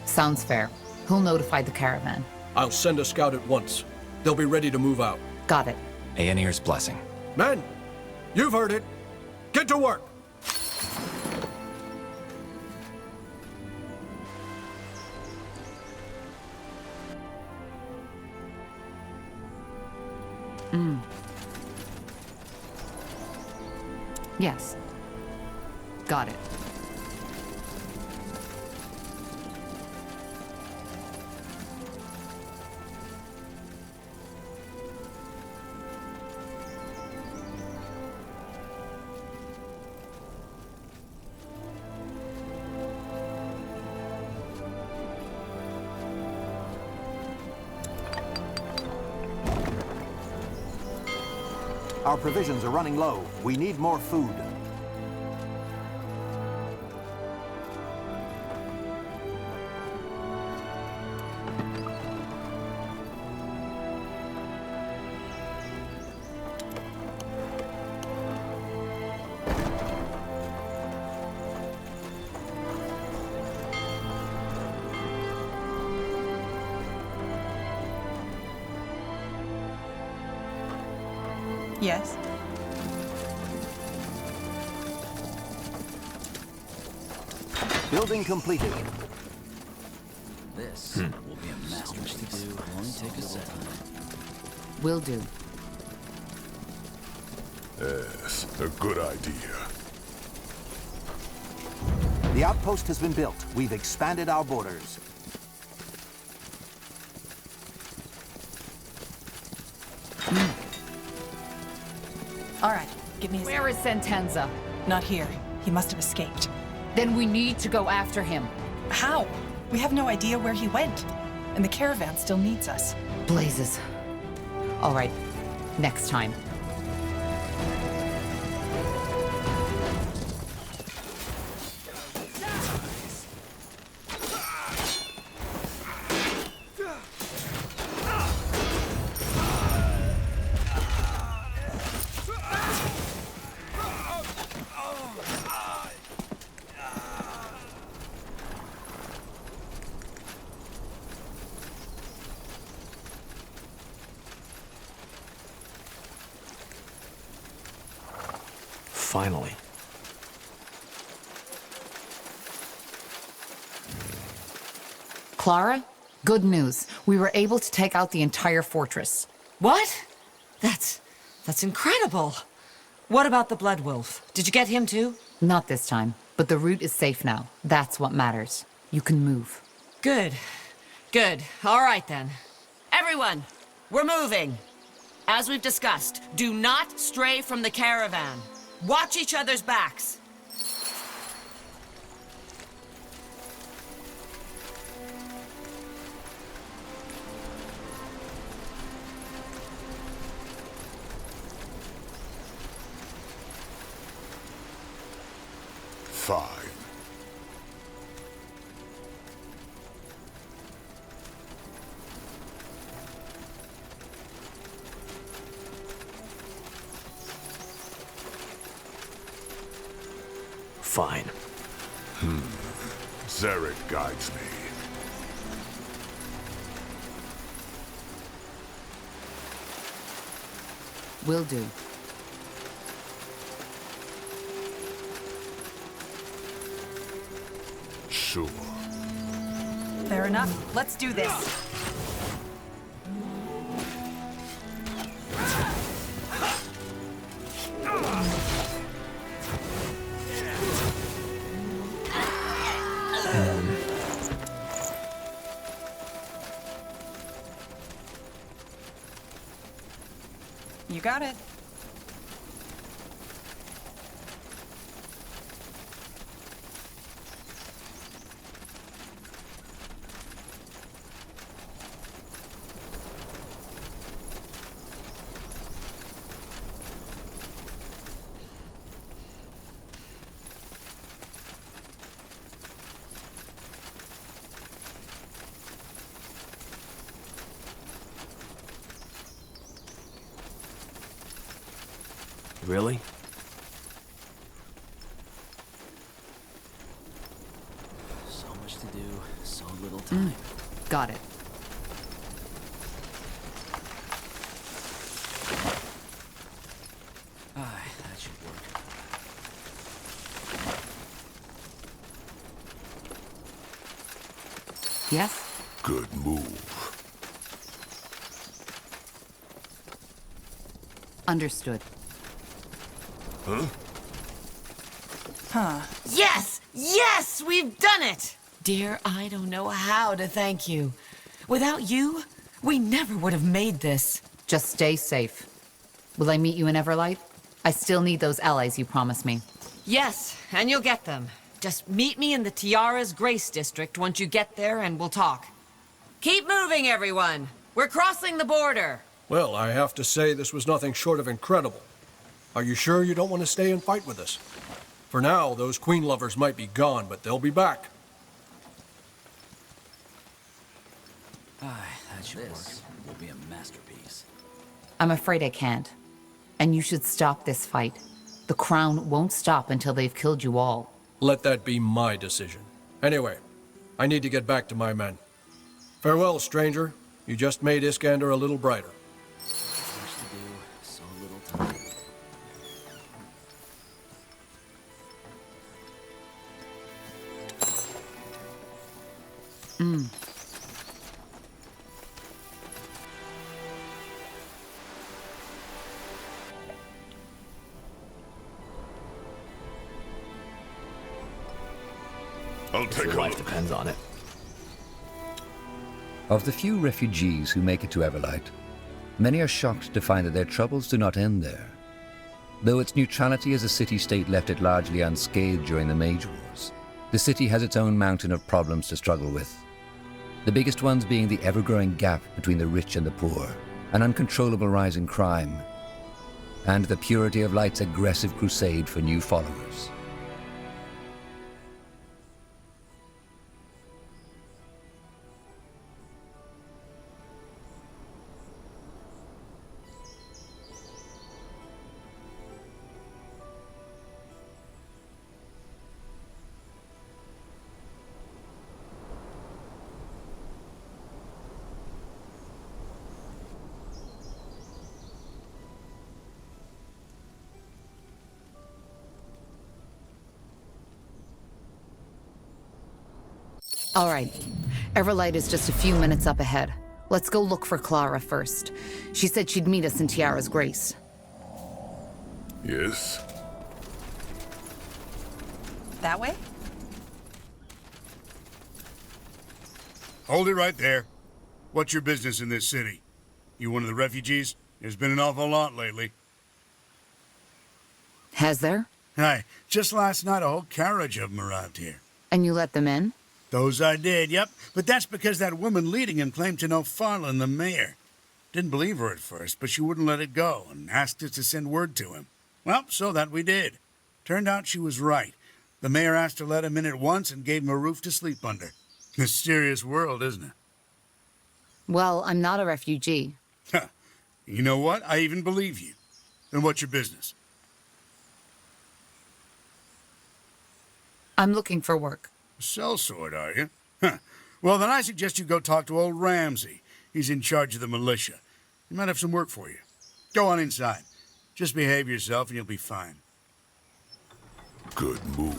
Speaker 4: Sounds fair. Who'll notify the caravan?
Speaker 9: I'll send a scout at once. They'll be ready to move out.
Speaker 4: Got it.
Speaker 16: Aenir's blessing.
Speaker 9: Men, you've heard it. Get to work.
Speaker 4: Yes. Got it.
Speaker 20: Our provisions are running low. We need more food.
Speaker 1: Yes?
Speaker 20: Building completed.
Speaker 17: This will be a masterpiece. To do. Only take a second.
Speaker 4: Will do.
Speaker 2: Yes, a good idea.
Speaker 20: The outpost has been built. We've expanded our borders.
Speaker 1: All right, give me a
Speaker 4: Where is Sentenza?
Speaker 1: Not here. He must have escaped.
Speaker 4: Then we need to go after him.
Speaker 1: How? We have no idea where he went. And the caravan still needs us.
Speaker 4: Blazes. All right, next time.
Speaker 11: Finally.
Speaker 4: Clara, good news. We were able to take out the entire fortress.
Speaker 12: What? That's incredible. What about the Blood Wolf? Did you get him too?
Speaker 4: Not this time, but the route is safe now. That's what matters. You can move.
Speaker 12: Good. Good. All right then. Everyone, we're moving. As we've discussed, do not stray from the caravan. Watch each other's backs.
Speaker 2: Fine.
Speaker 11: Fine.
Speaker 2: Zarek guides me.
Speaker 4: Will do.
Speaker 2: Sure.
Speaker 1: Fair enough. Let's do this. You got it.
Speaker 17: Really? So much to do, so little time.
Speaker 4: Got it.
Speaker 17: That should work.
Speaker 4: Yes?
Speaker 2: Good move.
Speaker 4: Understood.
Speaker 2: Huh?
Speaker 1: Huh.
Speaker 12: Yes! Yes! We've done it! Dear, I don't know how to thank you. Without you, we never would have made this.
Speaker 4: Just stay safe. Will I meet you in Everlight? I still need those allies you promised me.
Speaker 12: Yes, and you'll get them. Just meet me in the Tiara's Grace District once you get there and we'll talk. Keep moving, everyone! We're crossing the border!
Speaker 9: Well, I have to say this was nothing short of incredible. Are you sure you don't want to stay and fight with us? For now, those queen lovers might be gone, but they'll be back.
Speaker 17: That should work. Will be a masterpiece.
Speaker 4: I'm afraid I can't. And you should stop this fight. The Crown won't stop until they've killed you all.
Speaker 9: Let that be my decision. Anyway, I need to get back to my men. Farewell, stranger. You just made Iskander a little brighter.
Speaker 17: So much to do, so little time.
Speaker 2: I'll take
Speaker 16: Your
Speaker 2: a
Speaker 16: life
Speaker 2: look.
Speaker 16: depends on it.
Speaker 3: Of the few refugees who make it to Everlight, many are shocked to find that their troubles do not end there. Though its neutrality as a city-state left it largely unscathed during the Mage Wars, the city has its own mountain of problems to struggle with. The biggest ones being the ever-growing gap between the rich and the poor, an uncontrollable rise in crime, and the Purity of Light's aggressive crusade for new followers.
Speaker 4: All right. Everlight is just a few minutes up ahead. Let's go look for Clara first. She said she'd meet us in Tiara's Grace.
Speaker 2: Yes?
Speaker 1: That way?
Speaker 21: Hold it right there. What's your business in this city? You one of the refugees? There's been an awful lot lately.
Speaker 4: Has there?
Speaker 21: Hi, just last night a whole carriage of them arrived here.
Speaker 4: And you let them in?
Speaker 21: Those I did, yep. But that's because that woman leading him claimed to know Farland, the mayor. Didn't believe her at first, but she wouldn't let it go and asked us to send word to him. Well, so that we did. Turned out she was right. The mayor asked to let him in at once and gave him a roof to sleep under. Mysterious world, isn't it?
Speaker 4: Well, I'm not a refugee.
Speaker 21: You know what? I even believe you. Then what's your business?
Speaker 4: I'm looking for work.
Speaker 21: Sellsword, are you? Huh. Well, then I suggest you go talk to old Ramsey. He's in charge of the militia. He might have some work for you. Go on inside. Just behave yourself and you'll be fine.
Speaker 2: Good move.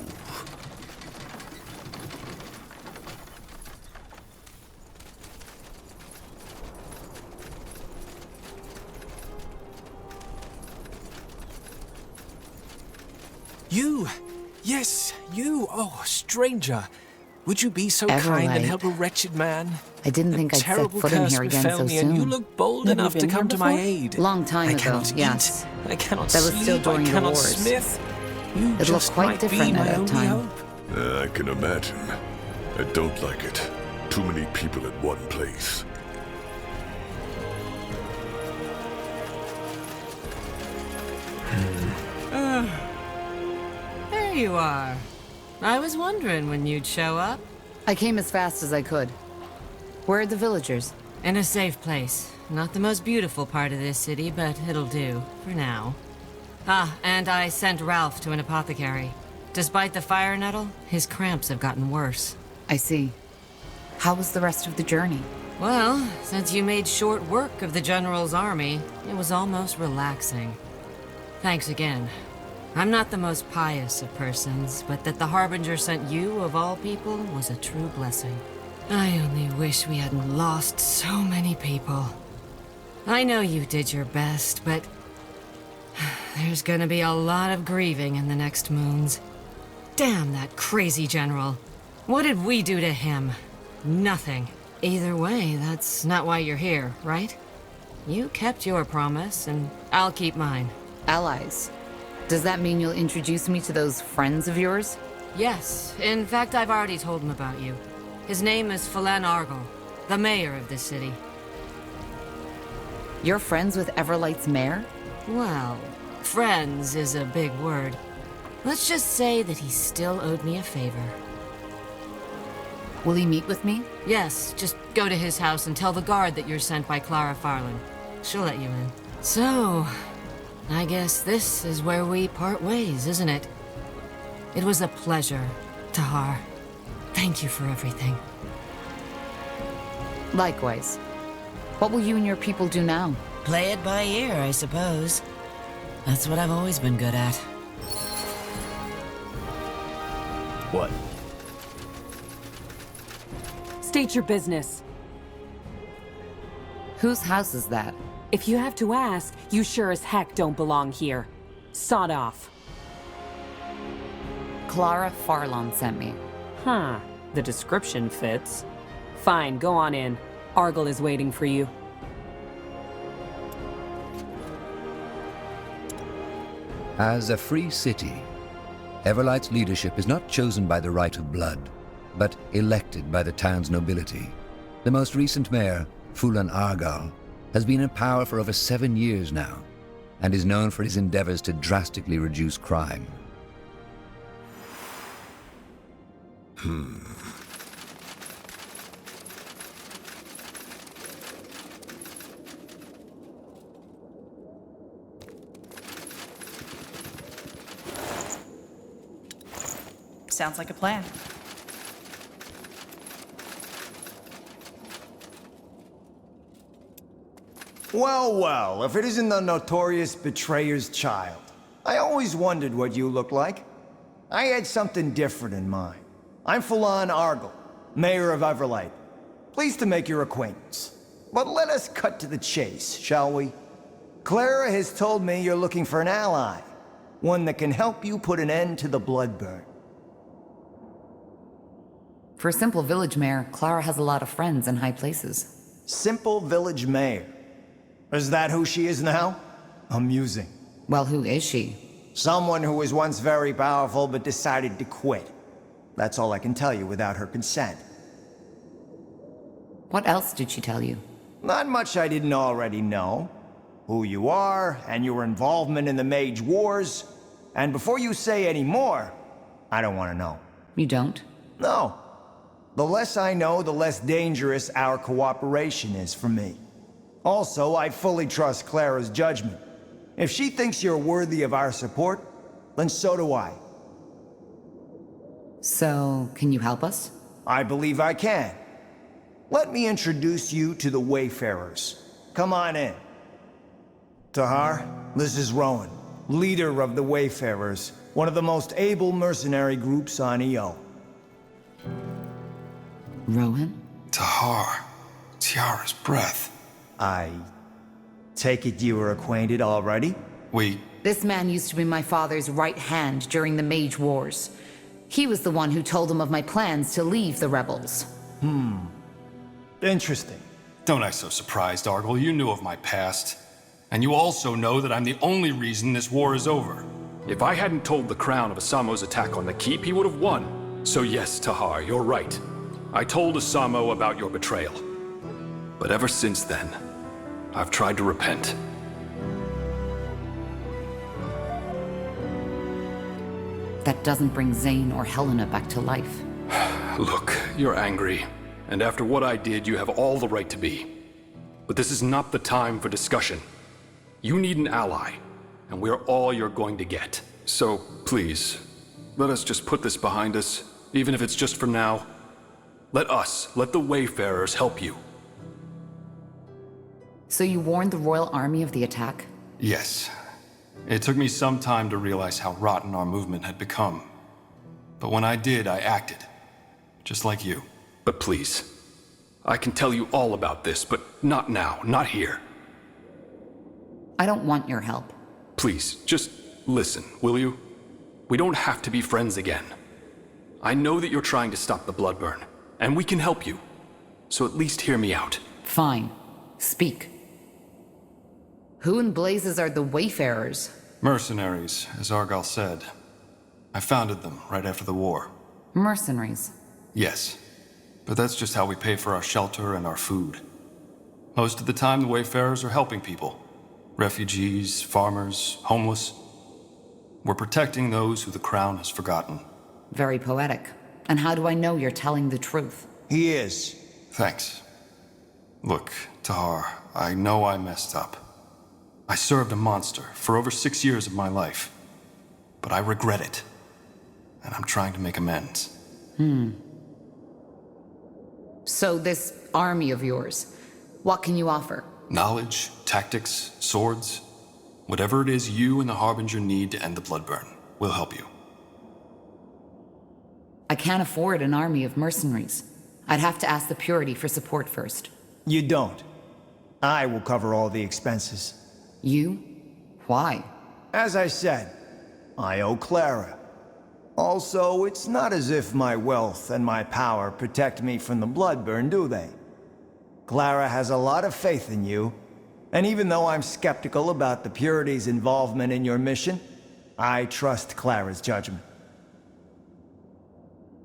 Speaker 22: You! Yes, you! Oh, stranger! Would you be so kind and help a wretched man?
Speaker 4: I didn't think I'd set foot in here again so soon.
Speaker 22: And you look bold enough to come to my aid.
Speaker 4: Long time ago,
Speaker 22: cannot
Speaker 4: yes.
Speaker 22: Eat, I cannot
Speaker 4: that
Speaker 22: sleep,
Speaker 4: was still during
Speaker 22: I cannot
Speaker 4: the wars.
Speaker 22: smith. You
Speaker 4: it
Speaker 22: just
Speaker 4: looked quite
Speaker 22: might
Speaker 4: different
Speaker 22: be
Speaker 4: at
Speaker 22: my
Speaker 4: that
Speaker 22: only
Speaker 4: time.
Speaker 22: hope.
Speaker 2: I can imagine. I don't like it. Too many people at one place.
Speaker 12: There you are. I was wondering when you'd show up.
Speaker 4: I came as fast as I could. Where are the villagers?
Speaker 12: In a safe place. Not the most beautiful part of this city, but it'll do, for now. Ah, and I sent Ralph to an apothecary. Despite the fire nettle, his cramps have gotten worse.
Speaker 4: I see. How was the rest of the journey?
Speaker 12: Well, since you made short work of the General's army, it was almost relaxing. Thanks again. I'm not the most pious of persons, but that the Harbinger sent you, of all people, was a true blessing. I only wish we hadn't lost so many people. I know you did your best, but there's gonna be a lot of grieving in the next moons. Damn that crazy general. What did we do to him? Nothing. Either way, that's not why you're here, right? You kept your promise, and I'll keep mine.
Speaker 4: Allies. Does that mean you'll introduce me to those friends of yours?
Speaker 12: Yes. In fact, I've already told him about you. His name is Phelan Argyle, the mayor of this city.
Speaker 4: You're friends with Everlight's mayor?
Speaker 12: Well, friends is a big word. Let's just say that he still owed me a favor.
Speaker 4: Will he meet with me?
Speaker 12: Yes, just go to his house and tell the guard that you're sent by Clara Farland. She'll let you in. So, I guess this is where we part ways, isn't it? It was a pleasure, Tahar. Thank you for everything.
Speaker 4: Likewise. What will you and your people do now?
Speaker 12: Play it by ear, I suppose. That's what I've always been good at.
Speaker 16: What?
Speaker 7: State your business.
Speaker 4: Whose house is that?
Speaker 7: If you have to ask, you sure as heck don't belong here. Sod off.
Speaker 4: Clara Farland sent me.
Speaker 7: Huh. The description fits. Fine, go on in. Argyll is waiting for you.
Speaker 3: As a free city, Everlight's leadership is not chosen by the right of blood, but elected by the town's nobility. The most recent mayor, Fulan Argyll, has been in power for over 7 years now, and is known for his endeavors to drastically reduce crime.
Speaker 1: Sounds like a plan.
Speaker 10: Well, well, if it isn't the notorious betrayer's child. I always wondered what you look like. I had something different in mind. I'm Fulan Argyll, Mayor of Everlight. Pleased to make your acquaintance. But let us cut to the chase, shall we? Clara has told me you're looking for an ally. One that can help you put an end to the Bloodburn.
Speaker 4: For a simple village mayor, Clara has a lot of friends in high places.
Speaker 10: Simple village mayor. Is that who she is now? Amusing.
Speaker 4: Well, who is she?
Speaker 10: Someone who was once very powerful but decided to quit. That's all I can tell you without her consent.
Speaker 4: What else did she tell you?
Speaker 10: Not much I didn't already know. Who you are, and your involvement in the Mage Wars. And before you say any more, I don't want to know.
Speaker 4: You don't?
Speaker 10: No. The less I know, the less dangerous our cooperation is for me. Also, I fully trust Clara's judgment. If she thinks you're worthy of our support, then so do I.
Speaker 4: So, can you help us?
Speaker 10: I believe I can. Let me introduce you to the Wayfarers. Come on in. Tahar, this is Rowan, leader of the Wayfarers, one of the most able mercenary groups on EO.
Speaker 4: Rowan?
Speaker 18: Tahar. Tiara's breath.
Speaker 10: I take it you were acquainted already?
Speaker 4: This man used to be my father's right hand during the Mage Wars. He was the one who told him of my plans to leave the rebels.
Speaker 10: Interesting.
Speaker 23: Don't act so surprised, Argyll. You knew of my past. And you also know that I'm the only reason this war is over.
Speaker 24: If I hadn't told the Crown of Asamo's attack on the keep, he would have won. So yes, Tahar, you're right. I told Asamo about your betrayal. But ever since then, I've tried to repent.
Speaker 4: That doesn't bring Zane or Helena back to life.
Speaker 24: Look, you're angry. And after what I did, you have all the right to be. But this is not the time for discussion. You need an ally, and we're all you're going to get. So, please, let us just put this behind us, even if it's just for now. Let the Wayfarers help you.
Speaker 4: So you warned the Royal Army of the attack?
Speaker 23: Yes. It took me some time to realize how rotten our movement had become. But when I did, I acted. Just like you.
Speaker 24: But please, I can tell you all about this, but not now, not here.
Speaker 4: I don't want your help.
Speaker 24: Please, just listen, will you? We don't have to be friends again. I know that you're trying to stop the Bloodburn, and we can help you. So at least hear me out.
Speaker 4: Fine. Speak. Who in blazes are the Wayfarers?
Speaker 23: Mercenaries, as Argyll said. I founded them right after the war.
Speaker 4: Mercenaries?
Speaker 23: Yes. But that's just how we pay for our shelter and our food. Most of the time, the Wayfarers are helping people. Refugees, farmers, homeless. We're protecting those who the Crown has forgotten.
Speaker 4: Very poetic. And how do I know you're telling the truth?
Speaker 10: He is.
Speaker 23: Thanks. Look, Tahar, I know I messed up. I served a monster for over 6 years of my life. But I regret it. And I'm trying to make amends.
Speaker 4: So this army of yours, what can you offer?
Speaker 23: Knowledge, tactics, swords. Whatever it is you and the Harbinger need to end the Bloodburn, we'll help you.
Speaker 4: I can't afford an army of mercenaries. I'd have to ask the Purity for support first.
Speaker 10: You don't. I will cover all the expenses.
Speaker 4: You? Why?
Speaker 10: As I said, I owe Clara. Also, it's not as if my wealth and my power protect me from the Bloodburn, do they? Clara has a lot of faith in you, and even though I'm skeptical about the Purity's involvement in your mission, I trust Clara's judgment.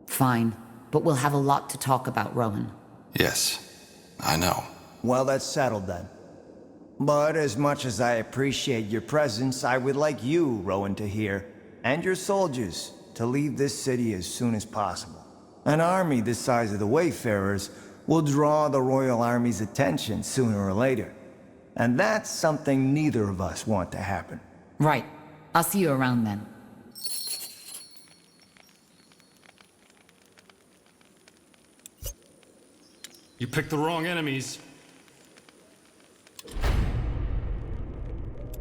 Speaker 4: Fine, but we'll have a lot to talk about, Rowan.
Speaker 23: Yes, I know.
Speaker 10: Well, that's settled then. But as much as I appreciate your presence, I would like you, Rowan, to hear, and your soldiers, to leave this city as soon as possible. An army this size of the Wayfarers will draw the Royal Army's attention sooner or later. And that's something neither of us want to happen.
Speaker 4: Right. I'll see you around then.
Speaker 23: You picked the wrong enemies.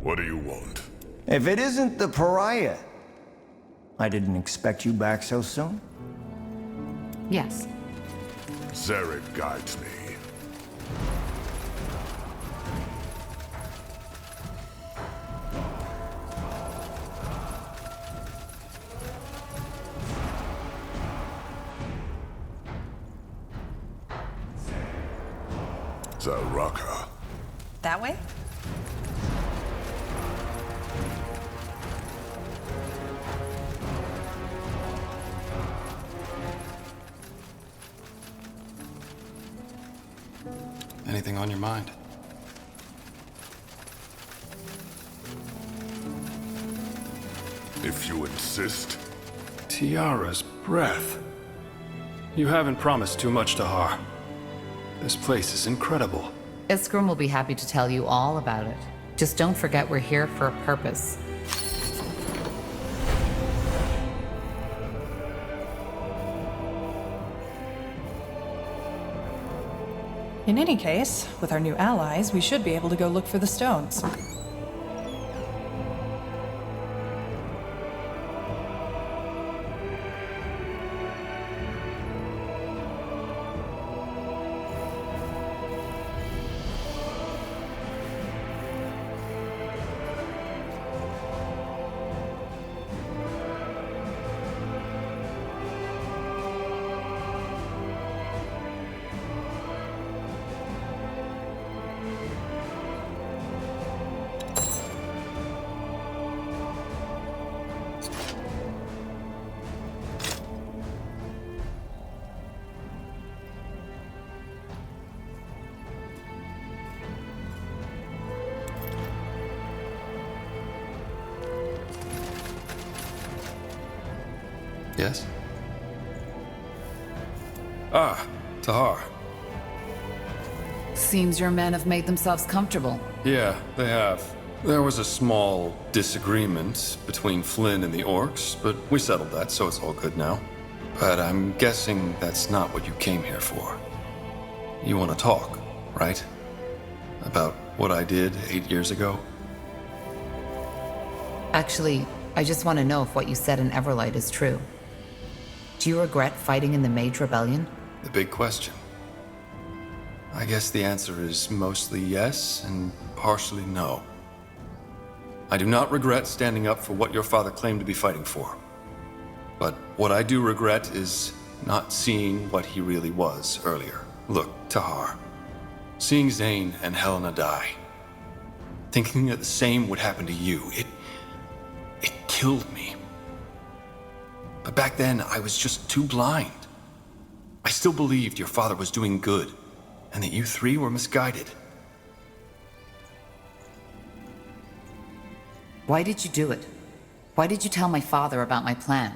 Speaker 2: What do you want?
Speaker 10: If it isn't the Pariah, I didn't expect you back so soon.
Speaker 4: Yes.
Speaker 2: Zarek guides me. Zaraka.
Speaker 1: That way?
Speaker 23: Anything on your mind?
Speaker 2: If you insist.
Speaker 23: Tiara's breath. You haven't promised too much, Tahar. This place is incredible.
Speaker 4: Iskrim will be happy to tell you all about it. Just don't forget we're here for a purpose.
Speaker 1: In any case, with our new allies, we should be able to go look for the stones.
Speaker 23: Yes? Ah, Tahar.
Speaker 4: Seems your men have made themselves comfortable.
Speaker 23: Yeah, they have. There was a small disagreement between Flynn and the orcs, but we settled that, so it's all good now. But I'm guessing that's not what you came here for. You want to talk, right? About what I did 8 years ago?
Speaker 4: Actually, I just want to know if what you said in Everlight is true. Do you regret fighting in the Mage Rebellion?
Speaker 23: The big question. I guess the answer is mostly yes and partially no. I do not regret standing up for what your father claimed to be fighting for. But what I do regret is not seeing what he really was earlier. Look, Tahar. Seeing Zane and Helena die. Thinking that the same would happen to you. It killed me. But back then, I was just too blind. I still believed your father was doing good, and that you three were misguided.
Speaker 4: Why did you do it? Why did you tell my father about my plan?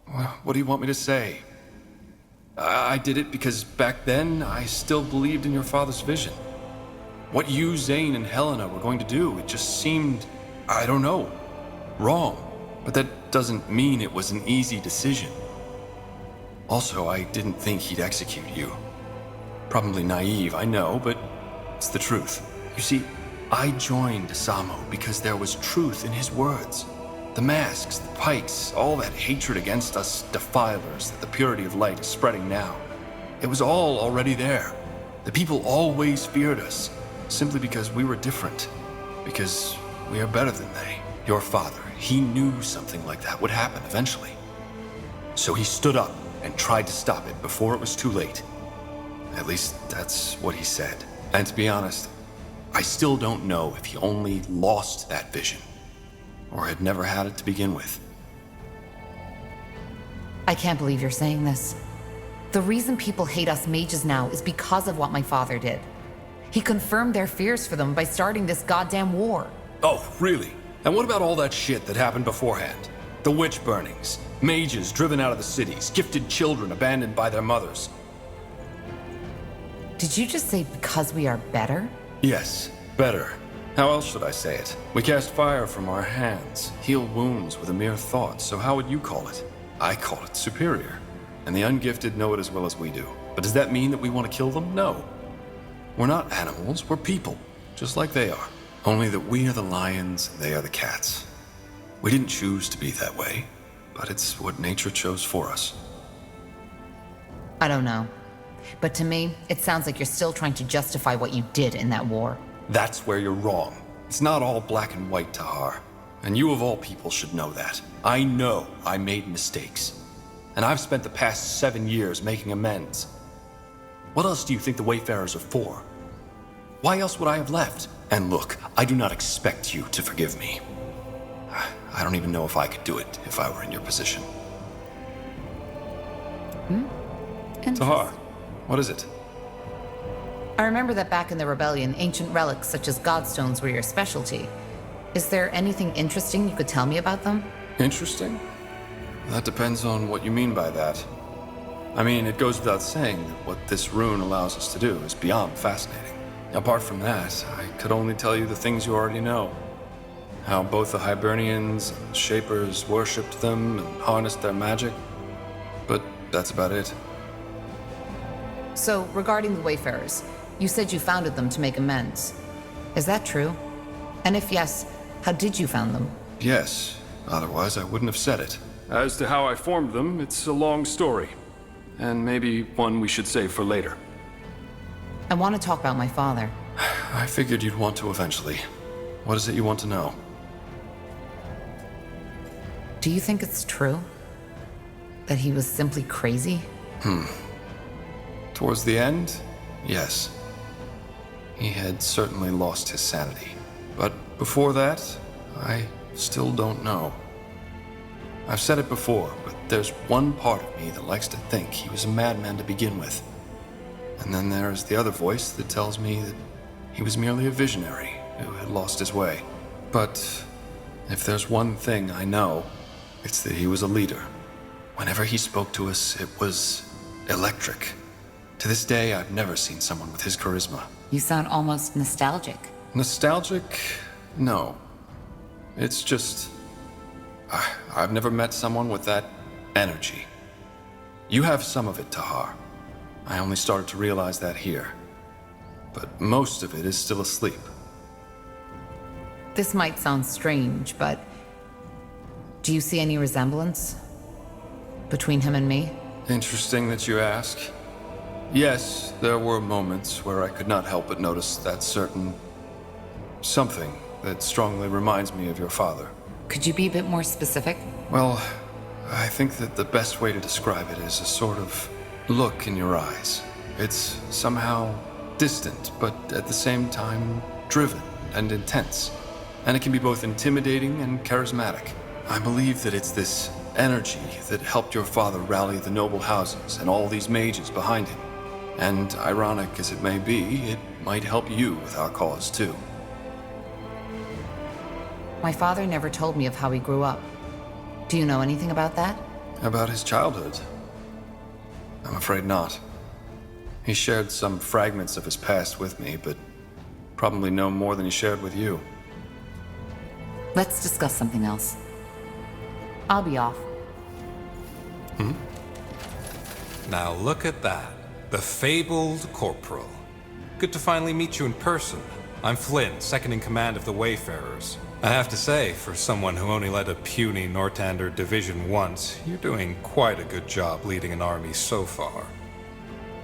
Speaker 23: Well, what do you want me to say? I did it because back then, I still believed in your father's vision. What you, Zane, and Helena were going to do, it just seemed, I don't know, wrong. But that doesn't mean it was an easy decision. Also, I didn't think he'd execute you. Probably naive, I know, but it's the truth. You see, I joined Asamo because there was truth in his words. The masks, the pikes, all that hatred against us defilers that the purity of light is spreading now. It was all already there. The people always feared us, simply because we were different. Because we are better than they. Your father, he knew something like that would happen eventually. So he stood up and tried to stop it before it was too late. At least that's what he said. And to be honest, I still don't know if he only lost that vision, or had never had it to begin with.
Speaker 4: I can't believe you're saying this. The reason people hate us mages now is because of what my father did. He confirmed their fears for them by starting this goddamn war.
Speaker 23: Oh, really? And what about all that shit that happened beforehand? The witch burnings, mages driven out of the cities, gifted children abandoned by their mothers.
Speaker 4: Did you just say because we are better?
Speaker 23: Yes, better. How else should I say it? We cast fire from our hands, heal wounds with a mere thought, so how would you call it? I call it superior. And the ungifted know it as well as we do. But does that mean that we want to kill them? No. We're not animals, we're people, just like they are. Only that we are the lions and they are the cats. We didn't choose to be that way, but it's what nature chose for us.
Speaker 4: I don't know. But to me, it sounds like you're still trying to justify what you did in that war.
Speaker 23: That's where you're wrong. It's not all black and white, Tahar. And you of all people should know that. I know I made mistakes. And I've spent the past 7 years making amends. What else do you think the Wayfarers are for? Why else would I have left? And look, I do not expect you to forgive me. I don't even know if I could do it if I were in your position. Tahar, what is it?
Speaker 4: I remember that back in the rebellion, ancient relics such as godstones were your specialty. Is there anything interesting you could tell me about them?
Speaker 23: Interesting? That depends on what you mean by that. I mean, it goes without saying that what this rune allows us to do is beyond fascinating. Apart from that, I could only tell you the things you already know. How both the Hibernians and Shapers worshipped them and harnessed their magic. But that's about it.
Speaker 4: So, regarding the Wayfarers, you said you founded them to make amends. Is that true? And if yes, how did you found them?
Speaker 23: Yes, otherwise I wouldn't have said it.
Speaker 24: As to how I formed them, it's a long story. And maybe one we should save for later.
Speaker 4: I want to talk about my father.
Speaker 23: I figured you'd want to eventually. What is it you want to know?
Speaker 4: Do you think it's true? That he was simply crazy?
Speaker 23: Towards the end, yes. He had certainly lost his sanity. But before that, I still don't know. I've said it before, but there's one part of me that likes to think he was a madman to begin with. And then there's the other voice that tells me that he was merely a visionary who had lost his way. But if there's one thing I know, it's that he was a leader. Whenever he spoke to us, it was electric. To this day, I've never seen someone with his charisma.
Speaker 4: You sound almost nostalgic.
Speaker 23: Nostalgic? No. It's just... I've never met someone with that energy. You have some of it, Tahar. I only started to realize that here. But most of it is still asleep.
Speaker 4: This might sound strange, but... do you see any resemblance between him and me?
Speaker 23: Interesting that you ask. Yes, there were moments where I could not help but notice that certain... something that strongly reminds me of your father.
Speaker 4: Could you be a bit more specific?
Speaker 23: Well, I think that the best way to describe it is a sort of look in your eyes. It's somehow distant, but at the same time driven and intense. And it can be both intimidating and charismatic. I believe that it's this energy that helped your father rally the noble houses and all these mages behind him. And ironic as it may be, it might help you with our cause too.
Speaker 4: My father never told me of how he grew up. Do you know anything about that?
Speaker 23: About his childhood? I'm afraid not. He shared some fragments of his past with me, but probably no more than he shared with you.
Speaker 4: Let's discuss something else. I'll be off.
Speaker 6: Now look at that. The fabled Corporal. Good to finally meet you in person. I'm Flynn, second in command of the Wayfarers. I have to say, for someone who only led a puny Nortander division once, you're doing quite a good job leading an army so far.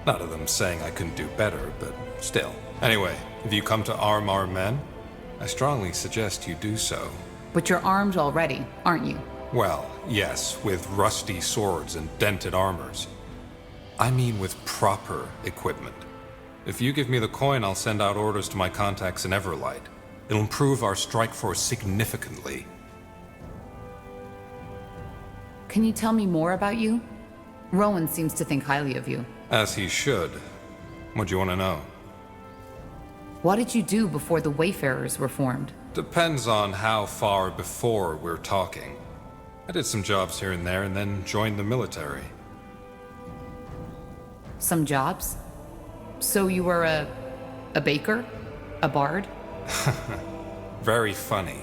Speaker 6: Not of them saying I couldn't do better, but still. Anyway, if you come to arm our men, I strongly suggest you do so.
Speaker 4: But you're armed already, aren't you?
Speaker 6: Well, yes, with rusty swords and dented armors. I mean with proper equipment. If you give me the coin, I'll send out orders to my contacts in Everlight. It'll improve our strike force significantly.
Speaker 4: Can you tell me more about you? Rowan seems to think highly of you.
Speaker 6: As he should. What do you want to know?
Speaker 4: What did you do before the Wayfarers were formed?
Speaker 6: Depends on how far before we're talking. I did some jobs here and there and then joined the military.
Speaker 4: Some jobs? So you were a baker? A bard?
Speaker 6: Very funny.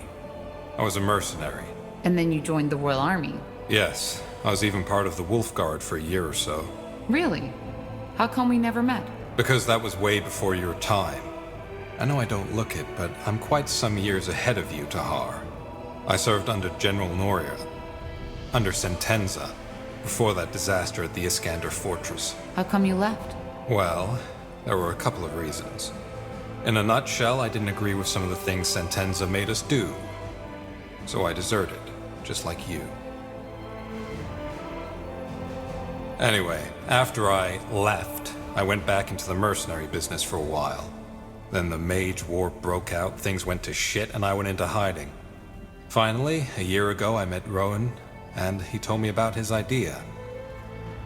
Speaker 6: I was a mercenary.
Speaker 4: And then you joined the Royal Army?
Speaker 6: Yes, I was even part of the Wolf Guard for a year or so.
Speaker 4: Really? How come we never met?
Speaker 6: Because that was way before your time. I know I don't look it, but I'm quite some years ahead of you, Tahar. I served under General Noria, under Sentenza, before that disaster at the Iskander Fortress.
Speaker 4: How come you left?
Speaker 6: Well, there were a couple of reasons. In a nutshell, I didn't agree with some of the things Sentenza made us do. So I deserted, just like you. Anyway, after I left, I went back into the mercenary business for a while. Then the Mage War broke out, things went to shit, and I went into hiding. Finally, a year ago, I met Rowan, and he told me about his idea.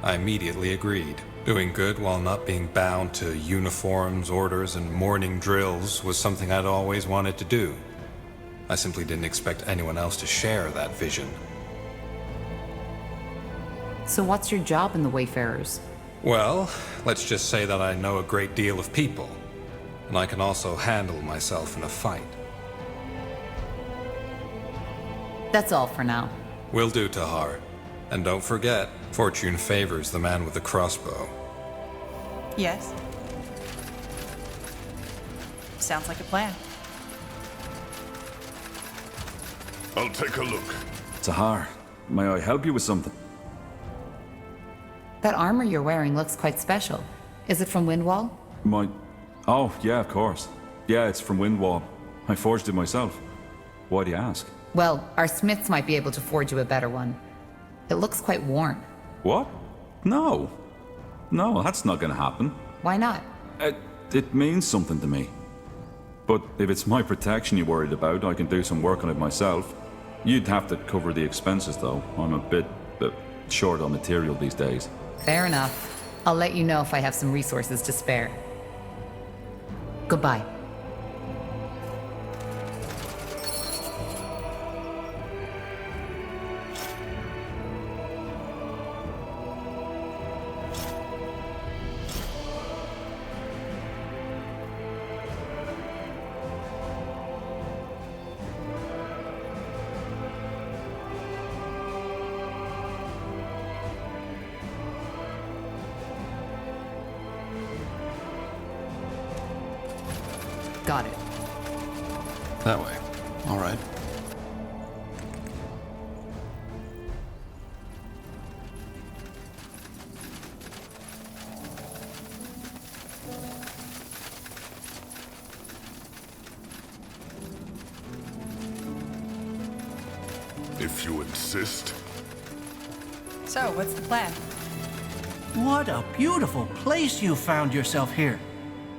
Speaker 6: I immediately agreed. Doing good while not being bound to uniforms, orders, and morning drills was something I'd always wanted to do. I simply didn't expect anyone else to share that vision.
Speaker 4: So what's your job in the Wayfarers?
Speaker 6: Well, let's just say that I know a great deal of people, and I can also handle myself in a fight.
Speaker 4: That's all for now.
Speaker 6: Will do, Tahar. And don't forget, fortune favors the man with the crossbow.
Speaker 1: Yes. Sounds like a plan.
Speaker 2: I'll take a look.
Speaker 8: Tahar, may I help you with something?
Speaker 4: That armor you're wearing looks quite special. Is it from Windwall?
Speaker 8: Oh, yeah, of course. Yeah, it's from Windwall. I forged it myself. Why do you ask?
Speaker 4: Well, our smiths might be able to forge you a better one. It looks quite worn.
Speaker 8: What? No. No, that's not gonna happen.
Speaker 4: Why not?
Speaker 8: It means something to me. But if it's my protection you're worried about, I can do some work on it myself. You'd have to cover the expenses, though. I'm a bit short on material these days.
Speaker 4: Fair enough. I'll let you know if I have some resources to spare. Goodbye. Got it.
Speaker 23: That way. All right.
Speaker 2: If you insist.
Speaker 1: So, what's the plan?
Speaker 13: What a beautiful place you found yourself here.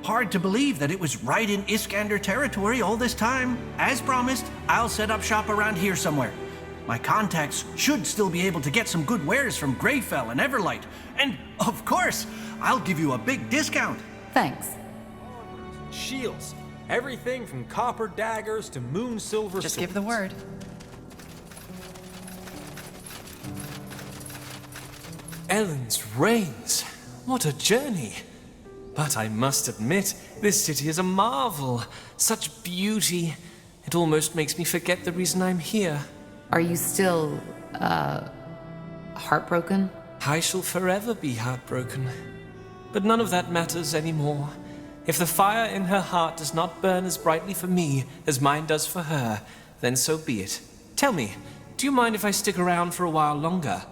Speaker 13: Hard to believe that it was right in Iskander territory all this time. As promised, I'll set up shop around here somewhere. My contacts should still be able to get some good wares from Greyfell and Everlight. And, of course, I'll give you a big discount.
Speaker 4: Thanks.
Speaker 22: Shields. Everything from copper daggers to moon silver
Speaker 1: Just
Speaker 22: swords.
Speaker 1: give the word.
Speaker 22: Ellen's Reigns. What a journey. But I must admit, this city is a marvel. Such beauty. It almost makes me forget the reason I'm here.
Speaker 4: Are you still, heartbroken?
Speaker 22: I shall forever be heartbroken. But none of that matters anymore. If the fire in her heart does not burn as brightly for me as mine does for her, then so be it. Tell me, do you mind if I stick around for a while longer?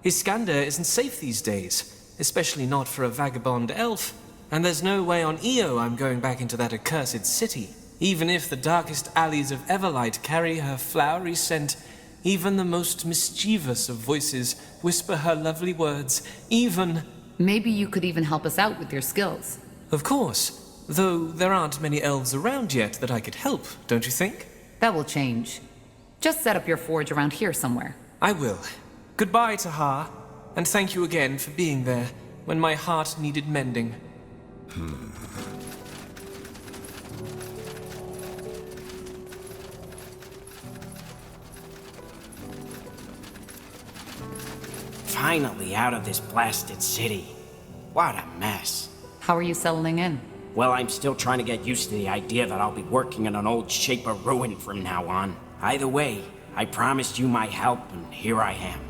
Speaker 22: Iskander isn't safe these days, especially not for a vagabond elf. And there's no way on Io I'm going back into that accursed city. Even if the darkest alleys of Everlight carry her flowery scent, even the most mischievous of voices whisper her lovely words, even...
Speaker 4: Maybe you could even help us out with your skills.
Speaker 22: Of course, though there aren't many elves around yet that I could help, don't you think?
Speaker 4: That will change. Just set up your forge around here somewhere.
Speaker 22: I will. Goodbye, Tahar, and thank you again for being there when my heart needed mending.
Speaker 5: Finally out of this blasted city. What a mess.
Speaker 4: How are you settling in?
Speaker 5: Well, I'm still trying to get used to the idea that I'll be working in an old shape of ruin from now on. Either way, I promised you my help, and here I am.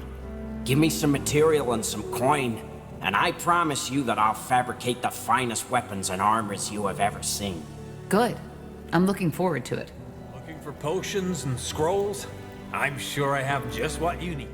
Speaker 5: Give me some material and some coin, and I promise you that I'll fabricate the finest weapons and armors you have ever seen.
Speaker 4: Good. I'm looking forward to it.
Speaker 22: Looking for potions and scrolls? I'm sure I have just what you need.